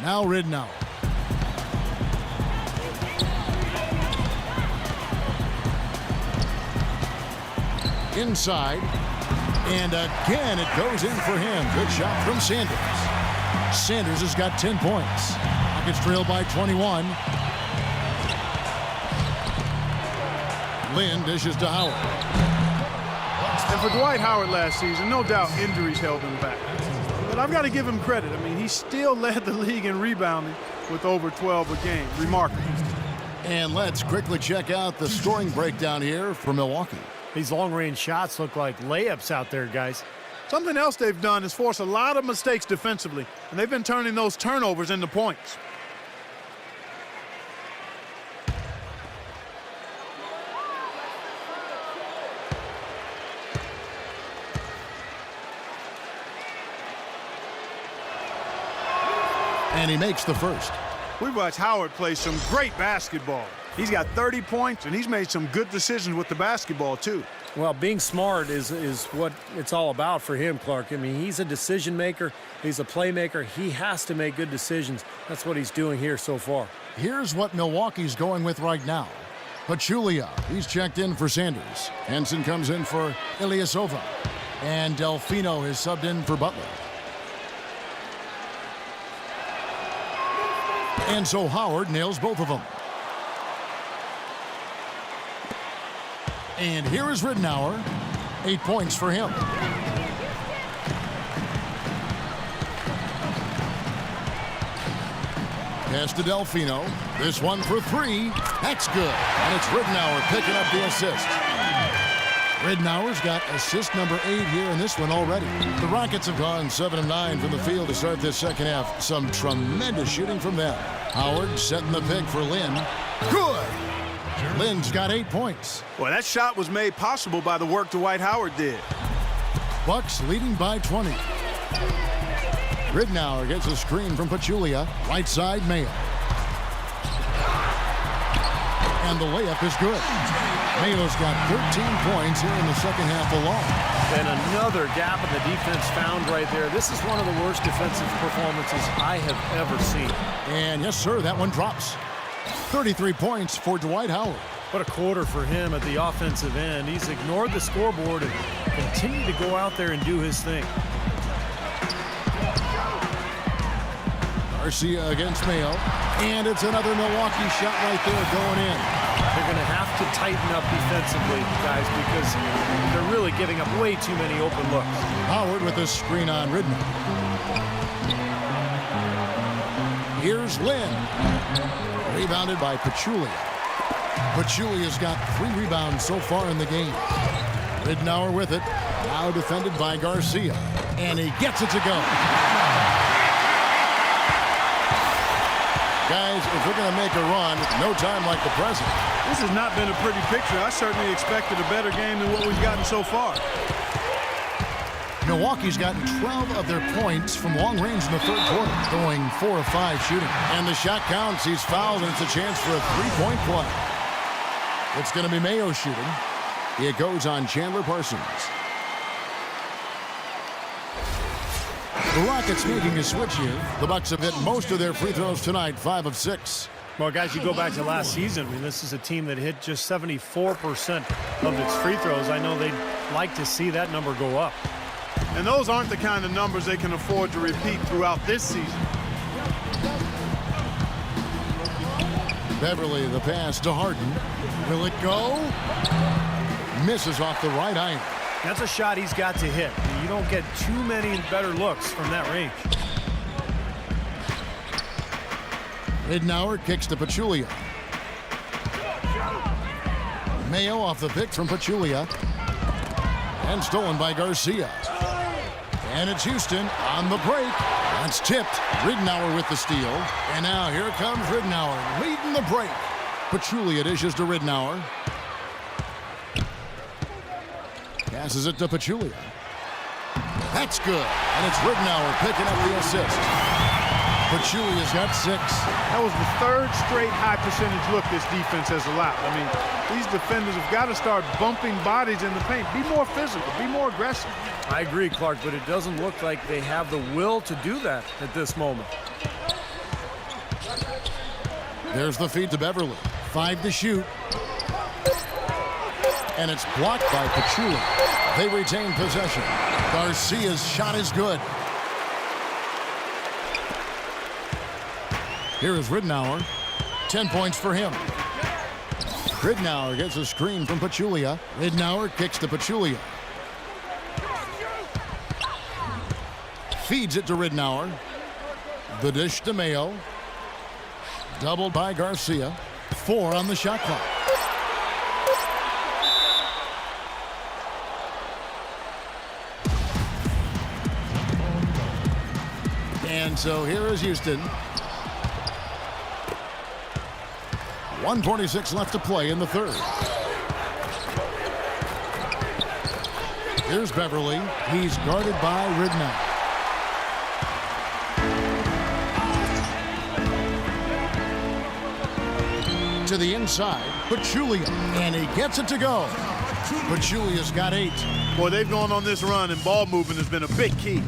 Now Ridnow. Inside. And again, it goes in for him. Good shot from Sanders. Sanders has got 10 points. Rockets trail by 21. Lynn dishes to Howard. And for Dwight Howard last season, no doubt injuries held him back. But I've got to give him credit. I mean, he still led the league in rebounding with over 12 a game. Remarkable. And let's quickly check out the scoring breakdown here for Milwaukee. These long-range shots look like layups out there, guys. Something else they've done is force a lot of mistakes defensively, and they've been turning those turnovers into points. And he makes the first. We watched Howard play some great basketball. He's got 30 points, and he's made some good decisions with the basketball, too. Well, being smart is what it's all about for him, Clark. I mean, he's a decision maker. He's a playmaker. He has to make good decisions. That's what he's doing here so far. Here's what Milwaukee's going with right now. Pachulia, he's checked in for Sanders. Henson comes in for Ilyasova. And Delfino is subbed in for Butler. And so Howard nails both of them. And here is Ridenour. 8 points for him. Pass to Delfino. This one for 3. That's good. And it's Ridenour picking up the assist. Ridenour's got assist number 8 here in this one already. The Rockets have gone 7 of 9 from the field to start this second half. Some tremendous shooting from them. Howard setting the pick for Lynn. Good. Lynn's got 8 points. Well, that shot was made possible by the work Dwight Howard did. Bucks leading by 20. Ridenour gets a screen from Pachulia. Right side, Mayo. And the layup is good. Mayo's got 13 points here in the second half alone. And another gap in the defense found right there. This is one of the worst defensive performances I have ever seen. And yes, sir, that one drops. 33 points for Dwight Howard. What a quarter for him at the offensive end. He's ignored the scoreboard and continued to go out there and do his thing. Garcia against Mayo. And it's another Milwaukee shot right there going in. They're going to have to tighten up defensively, guys, because they're really giving up way too many open looks. Howard with a screen on Ridenour. Here's Lynn. Rebounded by Pachulia. Pachulia's got 3 rebounds so far in the game. Ridenour with it. Now defended by Garcia. And he gets it to go. Guys, if we're going to make a run, no time like the present. This has not been a pretty picture. I certainly expected a better game than what we've gotten so far. Milwaukee's gotten 12 of their points from long range in the third quarter, going 4 of 5 shooting. And the shot counts. He's fouled, and it's a chance for a 3-point play. It's going to be Mayo shooting. It goes on Chandler Parsons. The Rockets making a switch here. The Bucks have hit most of their free throws tonight, 5 of 6. Well, guys, you go back to last season. I mean, this is a team that hit just 74% of its free throws. I know they'd like to see that number go up. And those aren't the kind of numbers they can afford to repeat throughout this season. Beverly, the pass to Harden. Will it go? Misses off the right iron. That's a shot he's got to hit. You don't get too many better looks from that range. Ridenour kicks to Pachulia. Mayo off the pick from Pachulia. And stolen by Garcia. And it's Houston on the break. That's tipped. Ridenour with the steal. And now here comes Ridenour leading the break. Pachulia dishes to Ridenour. Passes it to Pachulia. That's good. And it's Ridenour picking up the assist. Pachulia's got 6. That was the 3rd straight high percentage look this defense has allowed. I mean, these defenders have got to start bumping bodies in the paint. Be more physical. Be more aggressive. I agree, Clark, but it doesn't look like they have the will to do that at this moment. There's the feed to Beverly. 5 to shoot. And it's blocked by Pachulia. They retain possession. Garcia's shot is good. Here is Ridenour. 10 points for him. Ridenour gets a screen from Pachulia. Ridenour kicks to Pachulia. Feeds it to Ridenour. The dish to Mayo. Doubled by Garcia. 4 on the shot clock. And so here is Houston. 1:46 left to play in the third. Here's Beverly. He's guarded by Ridenour. to the inside. Pachulia, and he gets it to go. Pachulia's got 8. Boy, they've gone on this run, and ball movement has been a big key.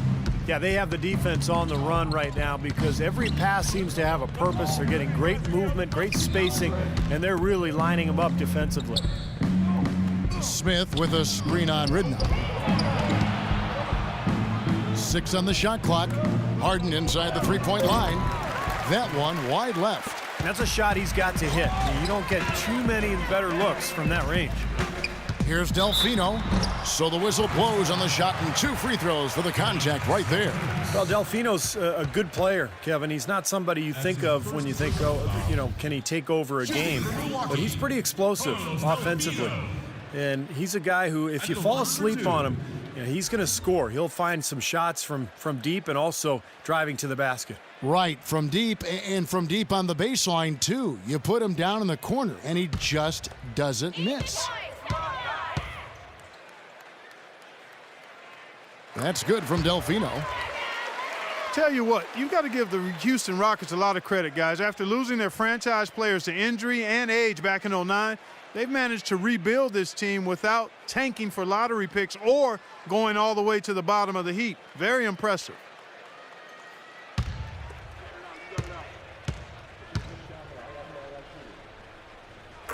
Yeah, they have the defense on the run right now because every pass seems to have a purpose. They're getting great movement, great spacing, and they're really lining them up defensively. Smith with a screen on Ridnow. 6 on the shot clock. Harden inside the three-point line. That one wide left. And that's a shot he's got to hit. You don't get too many better looks from that range. Here's Delfino. So the whistle blows on the shot and 2 free throws for the contact right there. Well, Delfino's a good player, Kevin. He's not somebody you think of when you think, oh, you know, can he take over a game? But he's pretty explosive offensively. And he's a guy who, if you fall asleep on him, you know, he's going to score. He'll find some shots from deep and also driving to the basket. Right, from deep, and from deep on the baseline, too. You put him down in the corner, and he just doesn't miss. That's good from Delfino. Tell you what, you've got to give the Houston Rockets a lot of credit, guys. After losing their franchise players to injury and age back in '09, they've managed to rebuild this team without tanking for lottery picks or going all the way to the bottom of the heap. Very impressive.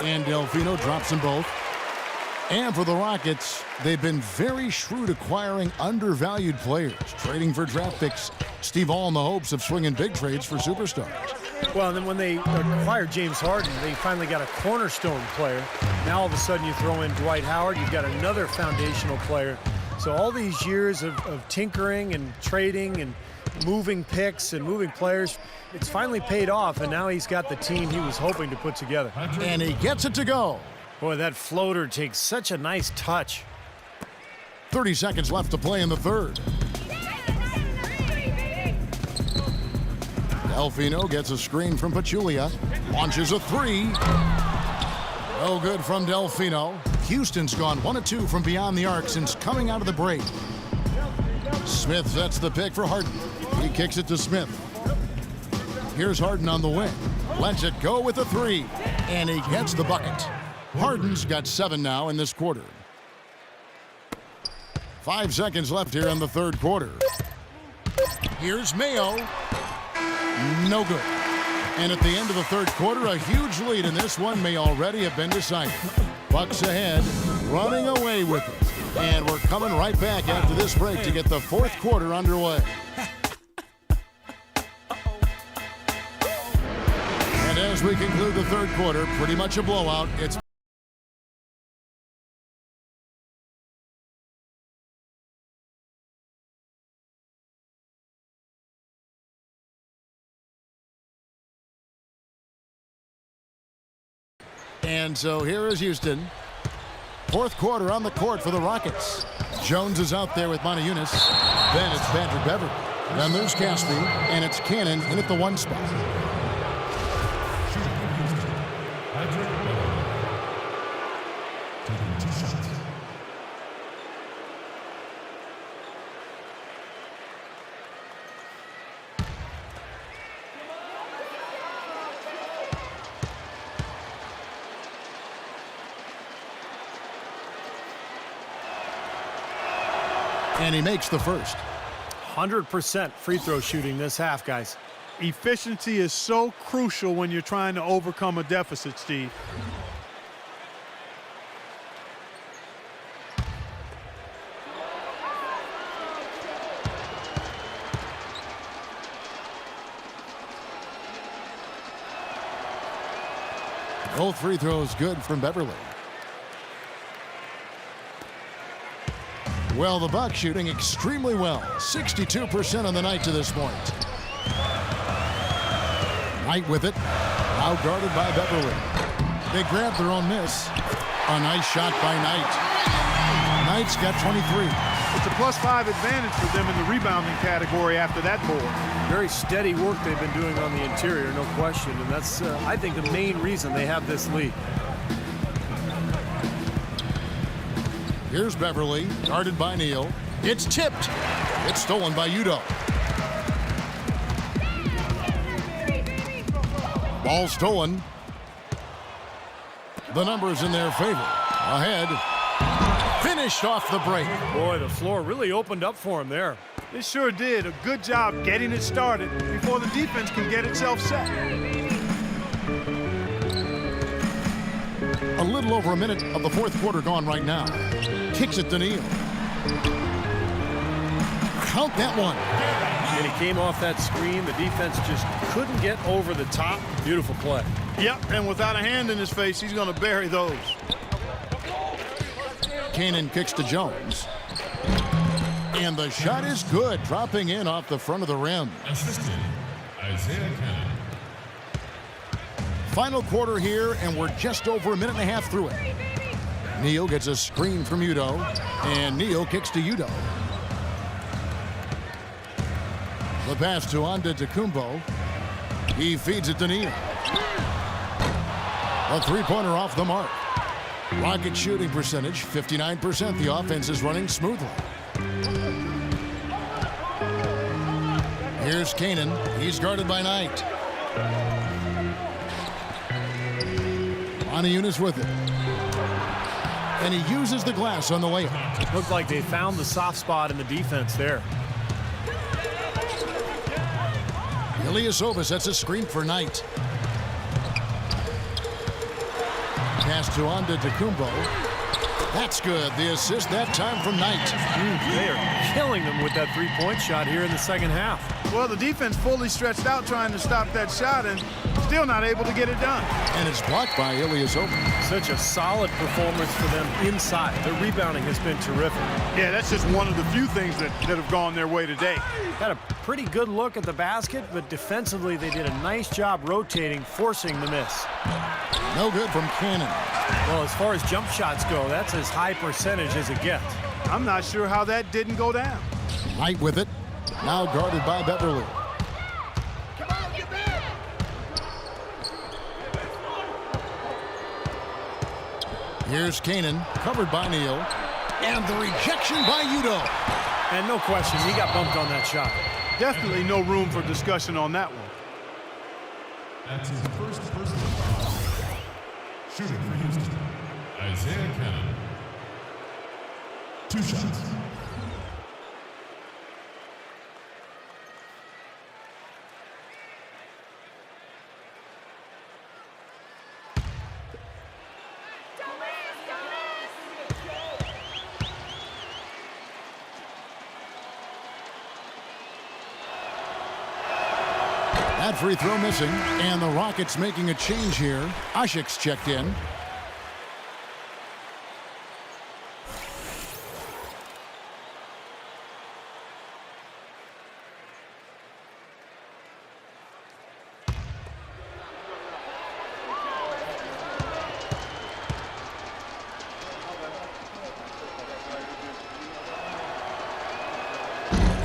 And Delfino drops them both. And for the Rockets, they've been very shrewd acquiring undervalued players, trading for draft picks. Steve, all in the hopes of swinging big trades for superstars. Well, and then when they acquired James Harden, they finally got a cornerstone player. Now all of a sudden you throw in Dwight Howard, you've got another foundational player. So all these years of tinkering and trading and moving picks and moving players, it's finally paid off, and now he's got the team he was hoping to put together. And he gets it to go. Boy, that floater takes such a nice touch. 30 seconds left to play in the third. Delfino gets a screen from Pachulia. Launches a 3. No good from Delfino. Houston's gone 1 of 2 from beyond the arc since coming out of the break. Smith sets the pick for Harden. He kicks it to Smith. Here's Harden on the wing. Lets it go with a 3. And he gets the bucket. Harden's got 7 now in this quarter. 5 seconds left here in the third quarter. Here's Mayo. No good. And at the end of the third quarter, a huge lead in this one may already have been decided. Bucks ahead, running away with it. And we're coming right back after this break to get the fourth quarter underway. And as we conclude the third quarter, pretty much a blowout. It's And so here is Houston. Fourth quarter on the court for the Rockets. Jones is out there with Montejunas. Then it's Patrick Beverly. Then there's Caspi, and it's Cannon in at the 1 spot. And he makes the first. 100% free throw shooting this half, guys. Efficiency is so crucial when you're trying to overcome a deficit, Steve. Both free throws good from Beverly. Well, the Bucks shooting extremely well. 62% on the night to this point. Knight with it. Now guarded by Beverly. They grab their own miss. A nice shot by Knight. Knight's got 23. It's a +5 advantage for them in the rebounding category after that board. Very steady work they've been doing on the interior, no question. And that's, I think, the main reason they have this lead. Here's Beverly, guarded by Neal. It's tipped. It's stolen by Udoh. Ball stolen. The numbers in their favor. Ahead. Finished off the break. Boy, the floor really opened up for him there. It sure did. A good job getting it started before the defense can get itself set. A little over a minute of the fourth quarter gone right now. Kicks it to Neal. Count that one. And he came off that screen. The defense just couldn't get over the top. Beautiful play. Yep, and without a hand in his face, he's going to bury those. Cannon kicks to Jones. And the shot is good, dropping in off the front of the rim. Assistant, Isaiah Cannon. Final quarter here, and we're just over a minute and a half through it. Neal gets a screen from Udo, and Neal kicks to Udo. The pass to Antetokounmpo. He feeds it to Neal. A three-pointer off the mark. Rocket shooting percentage, 59%. The offense is running smoothly. Here's Cannon. He's guarded by Knight. Aniunas with it. And he uses the glass on the layup. Looked like they found the soft spot in the defense there. Ilyasova sets a screen for Knight. Pass to Antetokounmpo. That's good. The assist that time from Knight. They are killing them with that three-point shot here in the second half. Well, the defense fully stretched out trying to stop that shot and still not able to get it done. And it's blocked by Ilyasova. Such a solid performance for them inside. The rebounding has been terrific. Yeah, that's just one of the few things that have gone their way today. Had a pretty good look at the basket, but defensively they did a nice job rotating, forcing the miss. No good from Cannon. Well, as far as jump shots go, that's as high percentage as it gets. I'm not sure how that didn't go down. Knight with it. Now guarded by Beverly. Here's Cannon, covered by Neal. And the rejection by Udo. And no question, he got bumped on that shot. Definitely no room for discussion on that one. That's his first personal foul. Shooting for Houston, Isaiah Cannon. 2 shots. That free throw missing, and the Rockets making a change here. Ashik's checked in.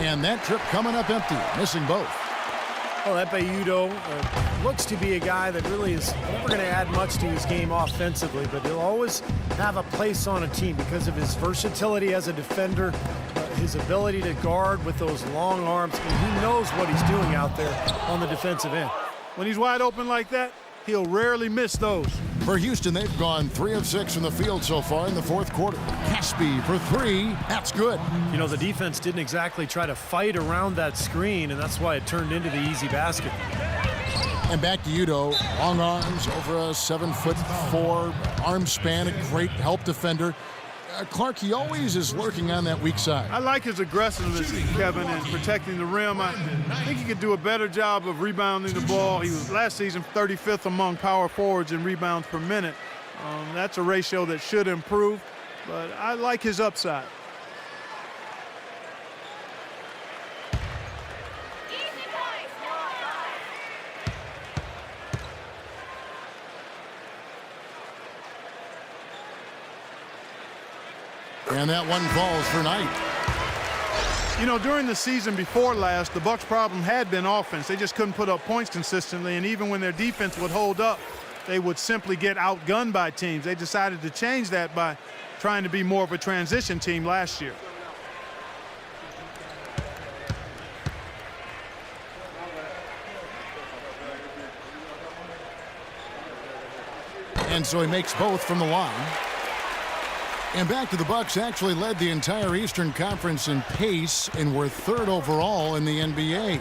And that trip coming up empty, missing both. Well, that Udo looks to be a guy that really is never going to add much to his game offensively, but he'll always have a place on a team because of his versatility as a defender, his ability to guard with those long arms, and he knows what he's doing out there on the defensive end. When he's wide open like that, he'll rarely miss those. For Houston, they've gone 3 of 6 from the field so far in the fourth quarter. Caspi for 3. That's good. You know, the defense didn't exactly try to fight around that screen, and that's why it turned into the easy basket. And back to Udo. Long arms, over a 7'4" arm span, a great help defender. Clark, he always is lurking on that weak side. I like his aggressiveness, Kevin, and protecting the rim. I think he could do a better job of rebounding the ball. He was last season 35th among power forwards in rebounds per minute. That's a ratio that should improve, but I like his upside. And that one falls for Knight. You know, during the season before last, the Bucks' problem had been offense. They just couldn't put up points consistently, and even when their defense would hold up, they would simply get outgunned by teams. They decided to change that by trying to be more of a transition team last year. And so he makes both from the line. And back to the Bucks actually led the entire Eastern Conference in pace and were third overall in the NBA.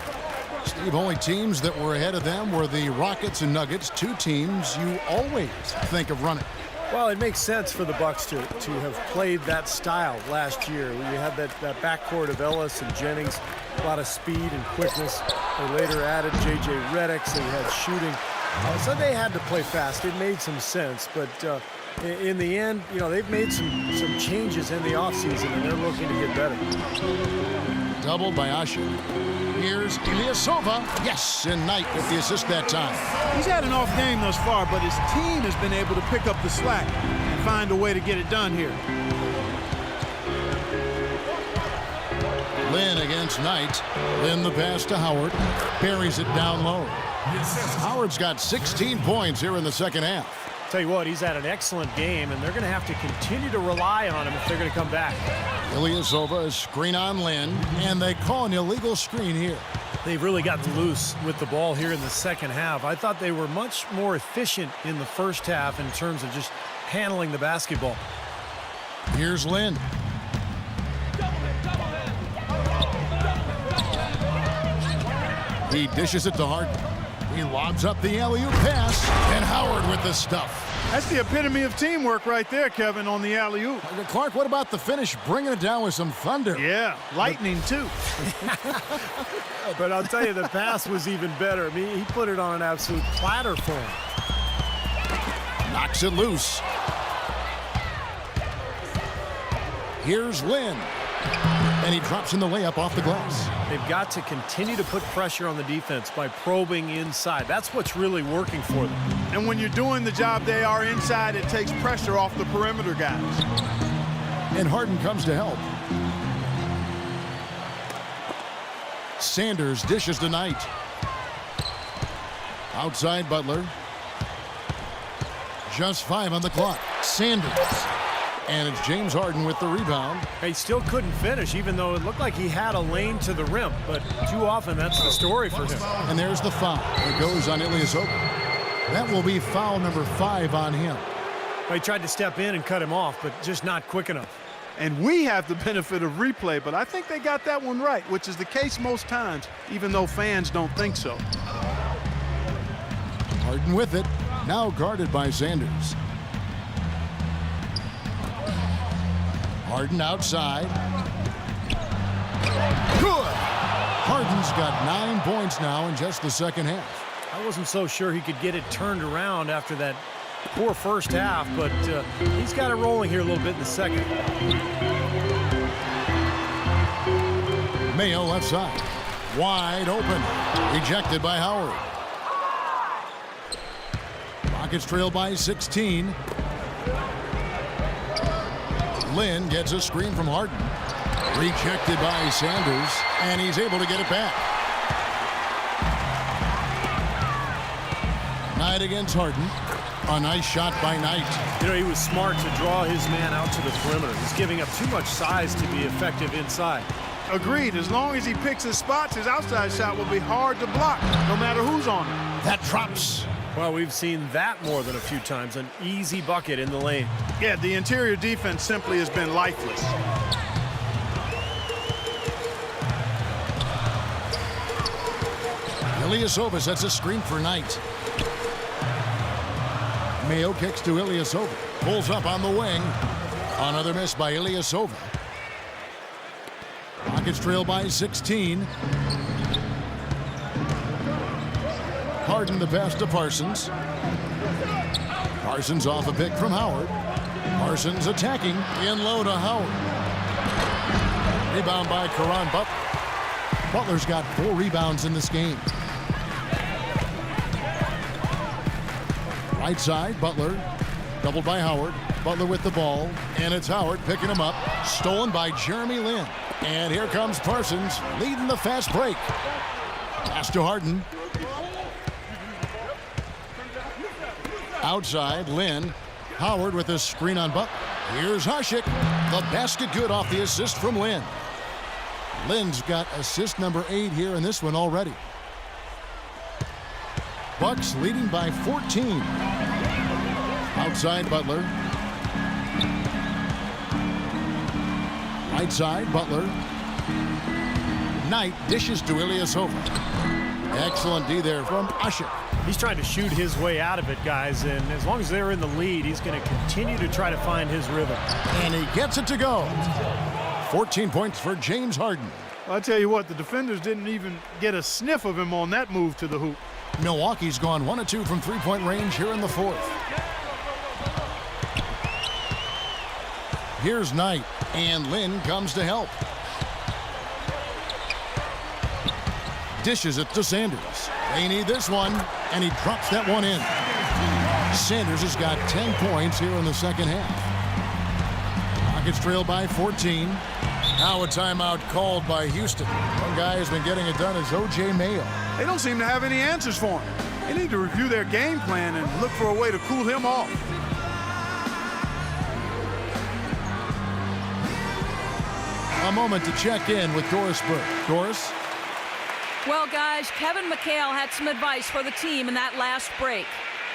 Steve, only teams that were ahead of them were the Rockets and Nuggets, two teams you always think of running. Well, it makes sense for the Bucks to have played that style last year. You had that backcourt of Ellis and Jennings, a lot of speed and quickness. They later added J.J. Redick, so you had shooting. So they had to play fast. It made some sense, but in the end, you know, they've made some changes in the offseason, and they're looking to get better. Doubled by Asher. Here's Ilyasova. Yes, and Knight with the assist that time. He's had an off game thus far, but his team has been able to pick up the slack and find a way to get it done here. Lynn against Knight. Then the pass to Howard. Buries it down low. Howard's got 16 points here in the second half. Tell you what, he's had an excellent game, and they're going to have to continue to rely on him if they're going to come back. Ilyasova, a screen on Lynn, and they call an illegal screen here. They've really gotten loose with the ball here in the second half. I thought they were much more efficient in the first half in terms of just handling the basketball. Here's Lynn. He dishes it to Harden. He lobs up the alley-oop pass, and Howard with the stuff. That's the epitome of teamwork right there, Kevin, on the alley-oop. Clark, what about the finish? Bringing it down with some thunder. Yeah, lightning too. But I'll tell you, the pass was even better. I mean, he put it on an absolute platter for him. Knocks it loose. Here's Lynn. And he drops in the layup off the glass. They've got to continue to put pressure on the defense by probing inside. That's what's really working for them. And when you're doing the job they are inside, it takes pressure off the perimeter guys. And Harden comes to help. Sanders dishes to Knight. Outside Butler. Just 5 on the clock. Sanders. And it's James Harden with the rebound. He still couldn't finish, even though it looked like he had a lane to the rim. But too often, that's the story for him. And there's the foul. It goes on Ilyasova. That will be foul number 5 on him. He tried to step in and cut him off, but just not quick enough. And we have the benefit of replay, but I think they got that one right, which is the case most times, even though fans don't think so. Harden with it. Now guarded by Sanders. Harden outside. Good! Harden's got 9 points now in just the second half. I wasn't so sure he could get it turned around after that poor first half, but he's got it rolling here a little bit in the second. Mayo left side. Wide open. Rejected by Howard. Rockets trail by 16. Lynn gets a screen from Harden. Rejected by Sanders, and he's able to get it back. Knight against Harden. A nice shot by Knight. You know, he was smart to draw his man out to the perimeter. He's giving up too much size to be effective inside. Agreed. As long as he picks his spots, his outside shot will be hard to block, no matter who's on him. That drops. Well, we've seen that more than a few times. An easy bucket in the lane. Yeah, the interior defense simply has been lifeless. Ilyasova sets a screen for Knight. Mayo kicks to Ilyasova. Pulls up on the wing. Another miss by Ilyasova. Rockets trail by 16. Harden the pass to Parsons. Parsons off a pick from Howard. Parsons attacking. In low to Howard. Rebound by Caron Butler. Butler's got 4 rebounds in this game. Right side, Butler. Doubled by Howard. Butler with the ball. And it's Howard picking him up. Stolen by Jeremy Lin. And here comes Parsons leading the fast break. Pass to Harden. Outside, Lin. Howard with a screen on Butler. Here's Hasek. The basket good off the assist from Lin. Lin's got assist number 8 here in this one already. Bucks leading by 14. Outside Butler. Right side Butler. Knight dishes to Ilyasova. Excellent D there from Usher. He's trying to shoot his way out of it, guys, and as long as they're in the lead, he's going to continue to try to find his rhythm. And he gets it to go. 14 points for James Harden. I'll tell you what, the defenders didn't even get a sniff of him on that move to the hoop. Milwaukee's gone 1 of 2 from three-point range here in the fourth. Here's Knight, and Lynn comes to help. Dishes it to Sanders. They need this one, and he drops that one in. Sanders has got 10 points here in the second half. Rockets trail by 14. Now a timeout called by Houston. One guy who's been getting it done is O.J. Mayo. They don't seem to have any answers for him. They need to review their game plan and look for a way to cool him off. A moment to check in with Doris Burke. Doris? Well, guys, Kevin McHale had some advice for the team in that last break.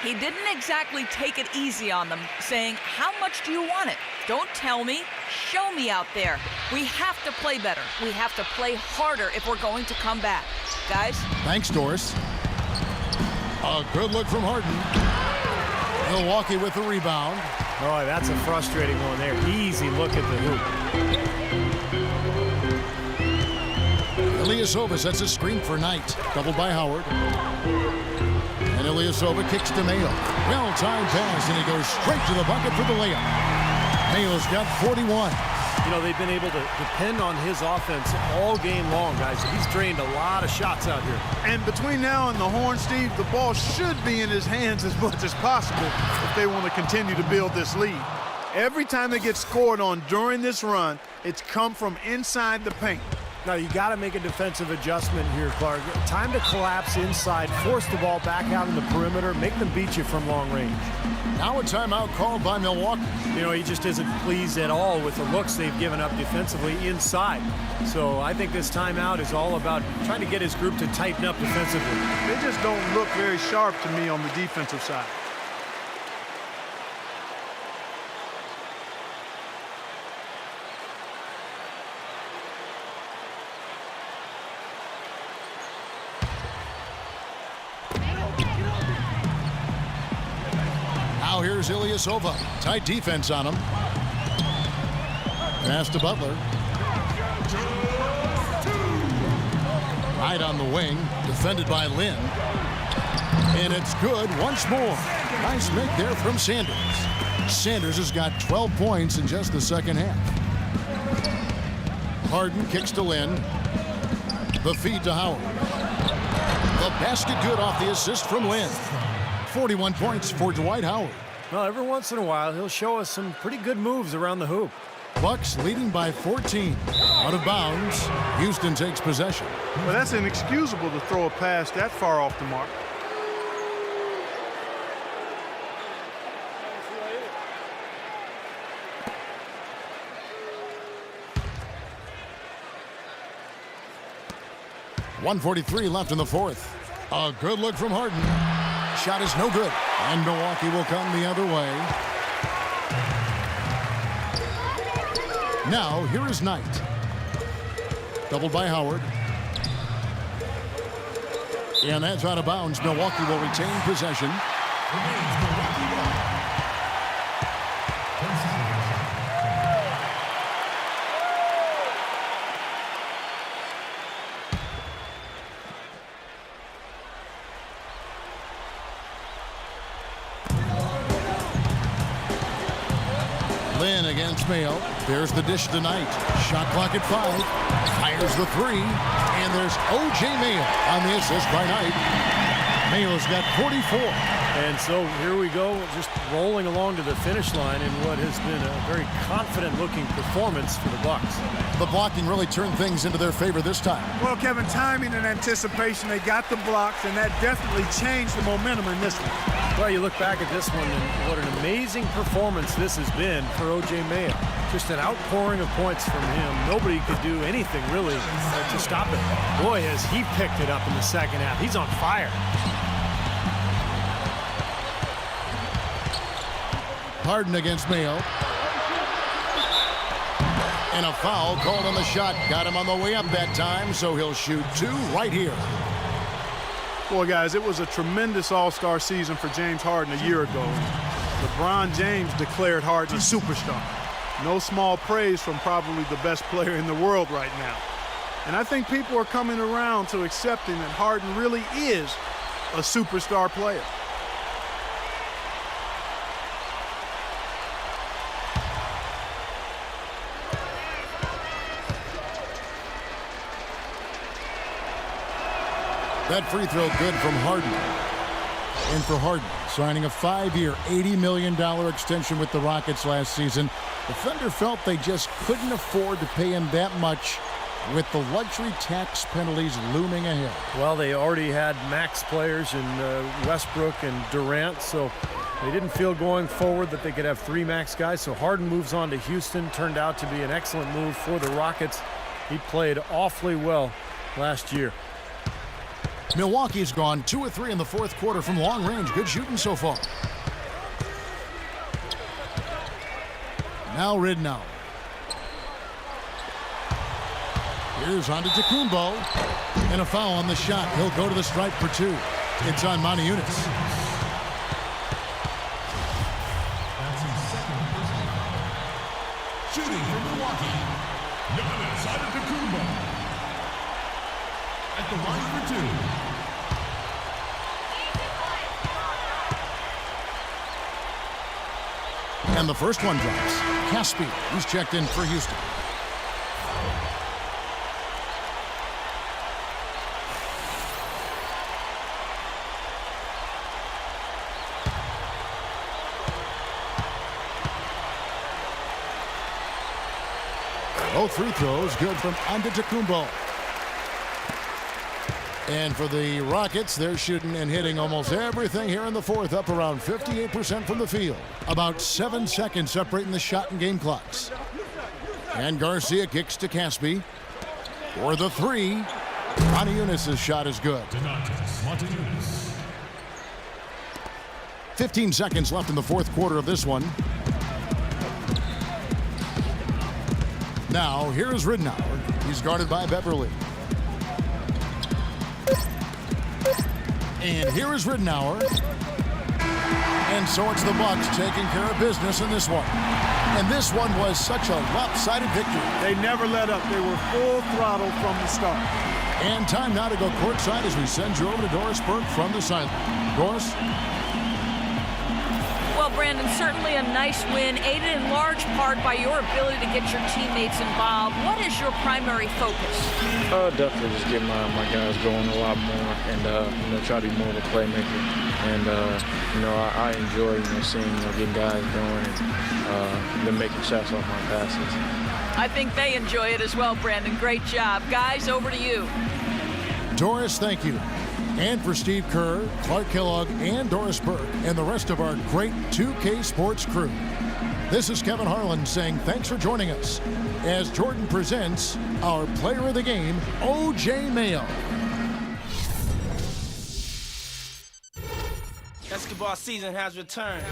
He didn't exactly take it easy on them, saying, how much do you want it? Don't tell me. Show me out there. We have to play better. We have to play harder if we're going to come back. Guys? Thanks, Doris. A good look from Harden. Milwaukee with the rebound. Boy, that's a frustrating one there. Easy look at the hoop. Ilyasova sets a screen for Knight. Doubled by Howard. And Ilyasova kicks to Mayo. Well-timed pass, and he goes straight to the bucket for the layup. Mayo's got 41. You know, they've been able to depend on his offense all game long, guys. He's drained a lot of shots out here. And between now and the horn, Steve, the ball should be in his hands as much as possible if they want to continue to build this lead. Every time they get scored on during this run, it's come from inside the paint. Now, you got to make a defensive adjustment here, Clark. Time to collapse inside, force the ball back out in the perimeter, make them beat you from long range. Now a timeout called by Milwaukee. You know, he just isn't pleased at all with the looks they've given up defensively inside. So I think this timeout is all about trying to get his group to tighten up defensively. They just don't look very sharp to me on the defensive side. Now here's Ilyasova. Tight defense on him. Pass to Butler. Right on the wing. Defended by Lynn. And it's good once more. Nice make there from Sanders. Sanders has got 12 points in just the second half. Harden kicks to Lynn. The feed to Howard. The basket good off the assist from Lynn. 41 points for Dwight Howard. Well, every once in a while, he'll show us some pretty good moves around the hoop. Bucks leading by 14. Out of bounds. Houston takes possession. Well, that's inexcusable to throw a pass that far off the mark. .143 left in the fourth. A good look from Harden. Shot is no good, and Milwaukee will come the other way. Now, here is Knight. Doubled by Howard. And that's out of bounds. Milwaukee will retain possession. Lynn against Mayo. There's the dish tonight. Shot clock at 5. Fires the 3. And there's O.J. Mayo on the assist by Knight. Mayo's got 44. And so here we go, just rolling along to the finish line in what has been a very confident-looking performance for the Bucks. The blocking really turned things into their favor this time. Well, Kevin, timing and anticipation, they got the blocks, and that definitely changed the momentum in this one. Well, you look back at this one, and what an amazing performance this has been for O.J. Mayo. Just an outpouring of points from him. Nobody could do anything, really, to stop it. Boy, has he picked it up in the second half. He's on fire. Harden against Mayo. And a foul called on the shot. Got him on the way up that time, so he'll shoot 2 right here. Boy, guys, it was a tremendous all-star season for James Harden a year ago. LeBron James declared Harden a superstar. No small praise from probably the best player in the world right now. And I think people are coming around to accepting that Harden really is a superstar player. That free throw good from Harden. And for Harden, signing a 5-year, $80 million extension with the Rockets last season, the Thunder felt they just couldn't afford to pay him that much with the luxury tax penalties looming ahead. Well, they already had max players in Westbrook and Durant, so they didn't feel going forward that they could have 3 max guys. So Harden moves on to Houston. Turned out to be an excellent move for the Rockets. He played awfully well last year. Milwaukee's gone 2 of 3 in the fourth quarter from long range. Good shooting so far. Now Ridnow. Here's Antetokounmpo. And a foul on the shot. He'll go to the stripe for 2. It's on Moniunas. That's his second personal foul. Shooting for Milwaukee, Giannis Antetokounmpo. At the line for 2. And the first one drops. Caspi, he's checked in for Houston. Both free throws good from Antetokounmpo. And for the Rockets, they're shooting and hitting almost everything here in the fourth, up around 58% from the field. About 7 seconds separating the shot and game clocks. And Garcia kicks to Caspi for the 3. Moniunas' shot is good. 15 seconds left in the fourth quarter of this one. Now, here's Ridnour. He's guarded by Beverly. And here is Ridnour. And so it's the Bucks taking care of business in this one. And this one was such a lopsided victory. They never let up. They were full throttle from the start. And time now to go courtside as we send you over to Doris Burke from the sideline. Doris? Well, Brandon, certainly a nice win, aided in large part by your ability to get your teammates involved. What is your primary focus? Definitely just get my guys going a lot more and try to be more of a playmaker. And I enjoy seeing getting guys going and them making shots off my passes. I think they enjoy it as well, Brandon. Great job. Guys, over to you. Doris, thank you. And for Steve Kerr, Clark Kellogg, and Doris Burke, and the rest of our great 2K Sports crew. This is Kevin Harlan saying thanks for joining us as Jordan presents our player of the game, O.J. Mayo. Basketball season has returned.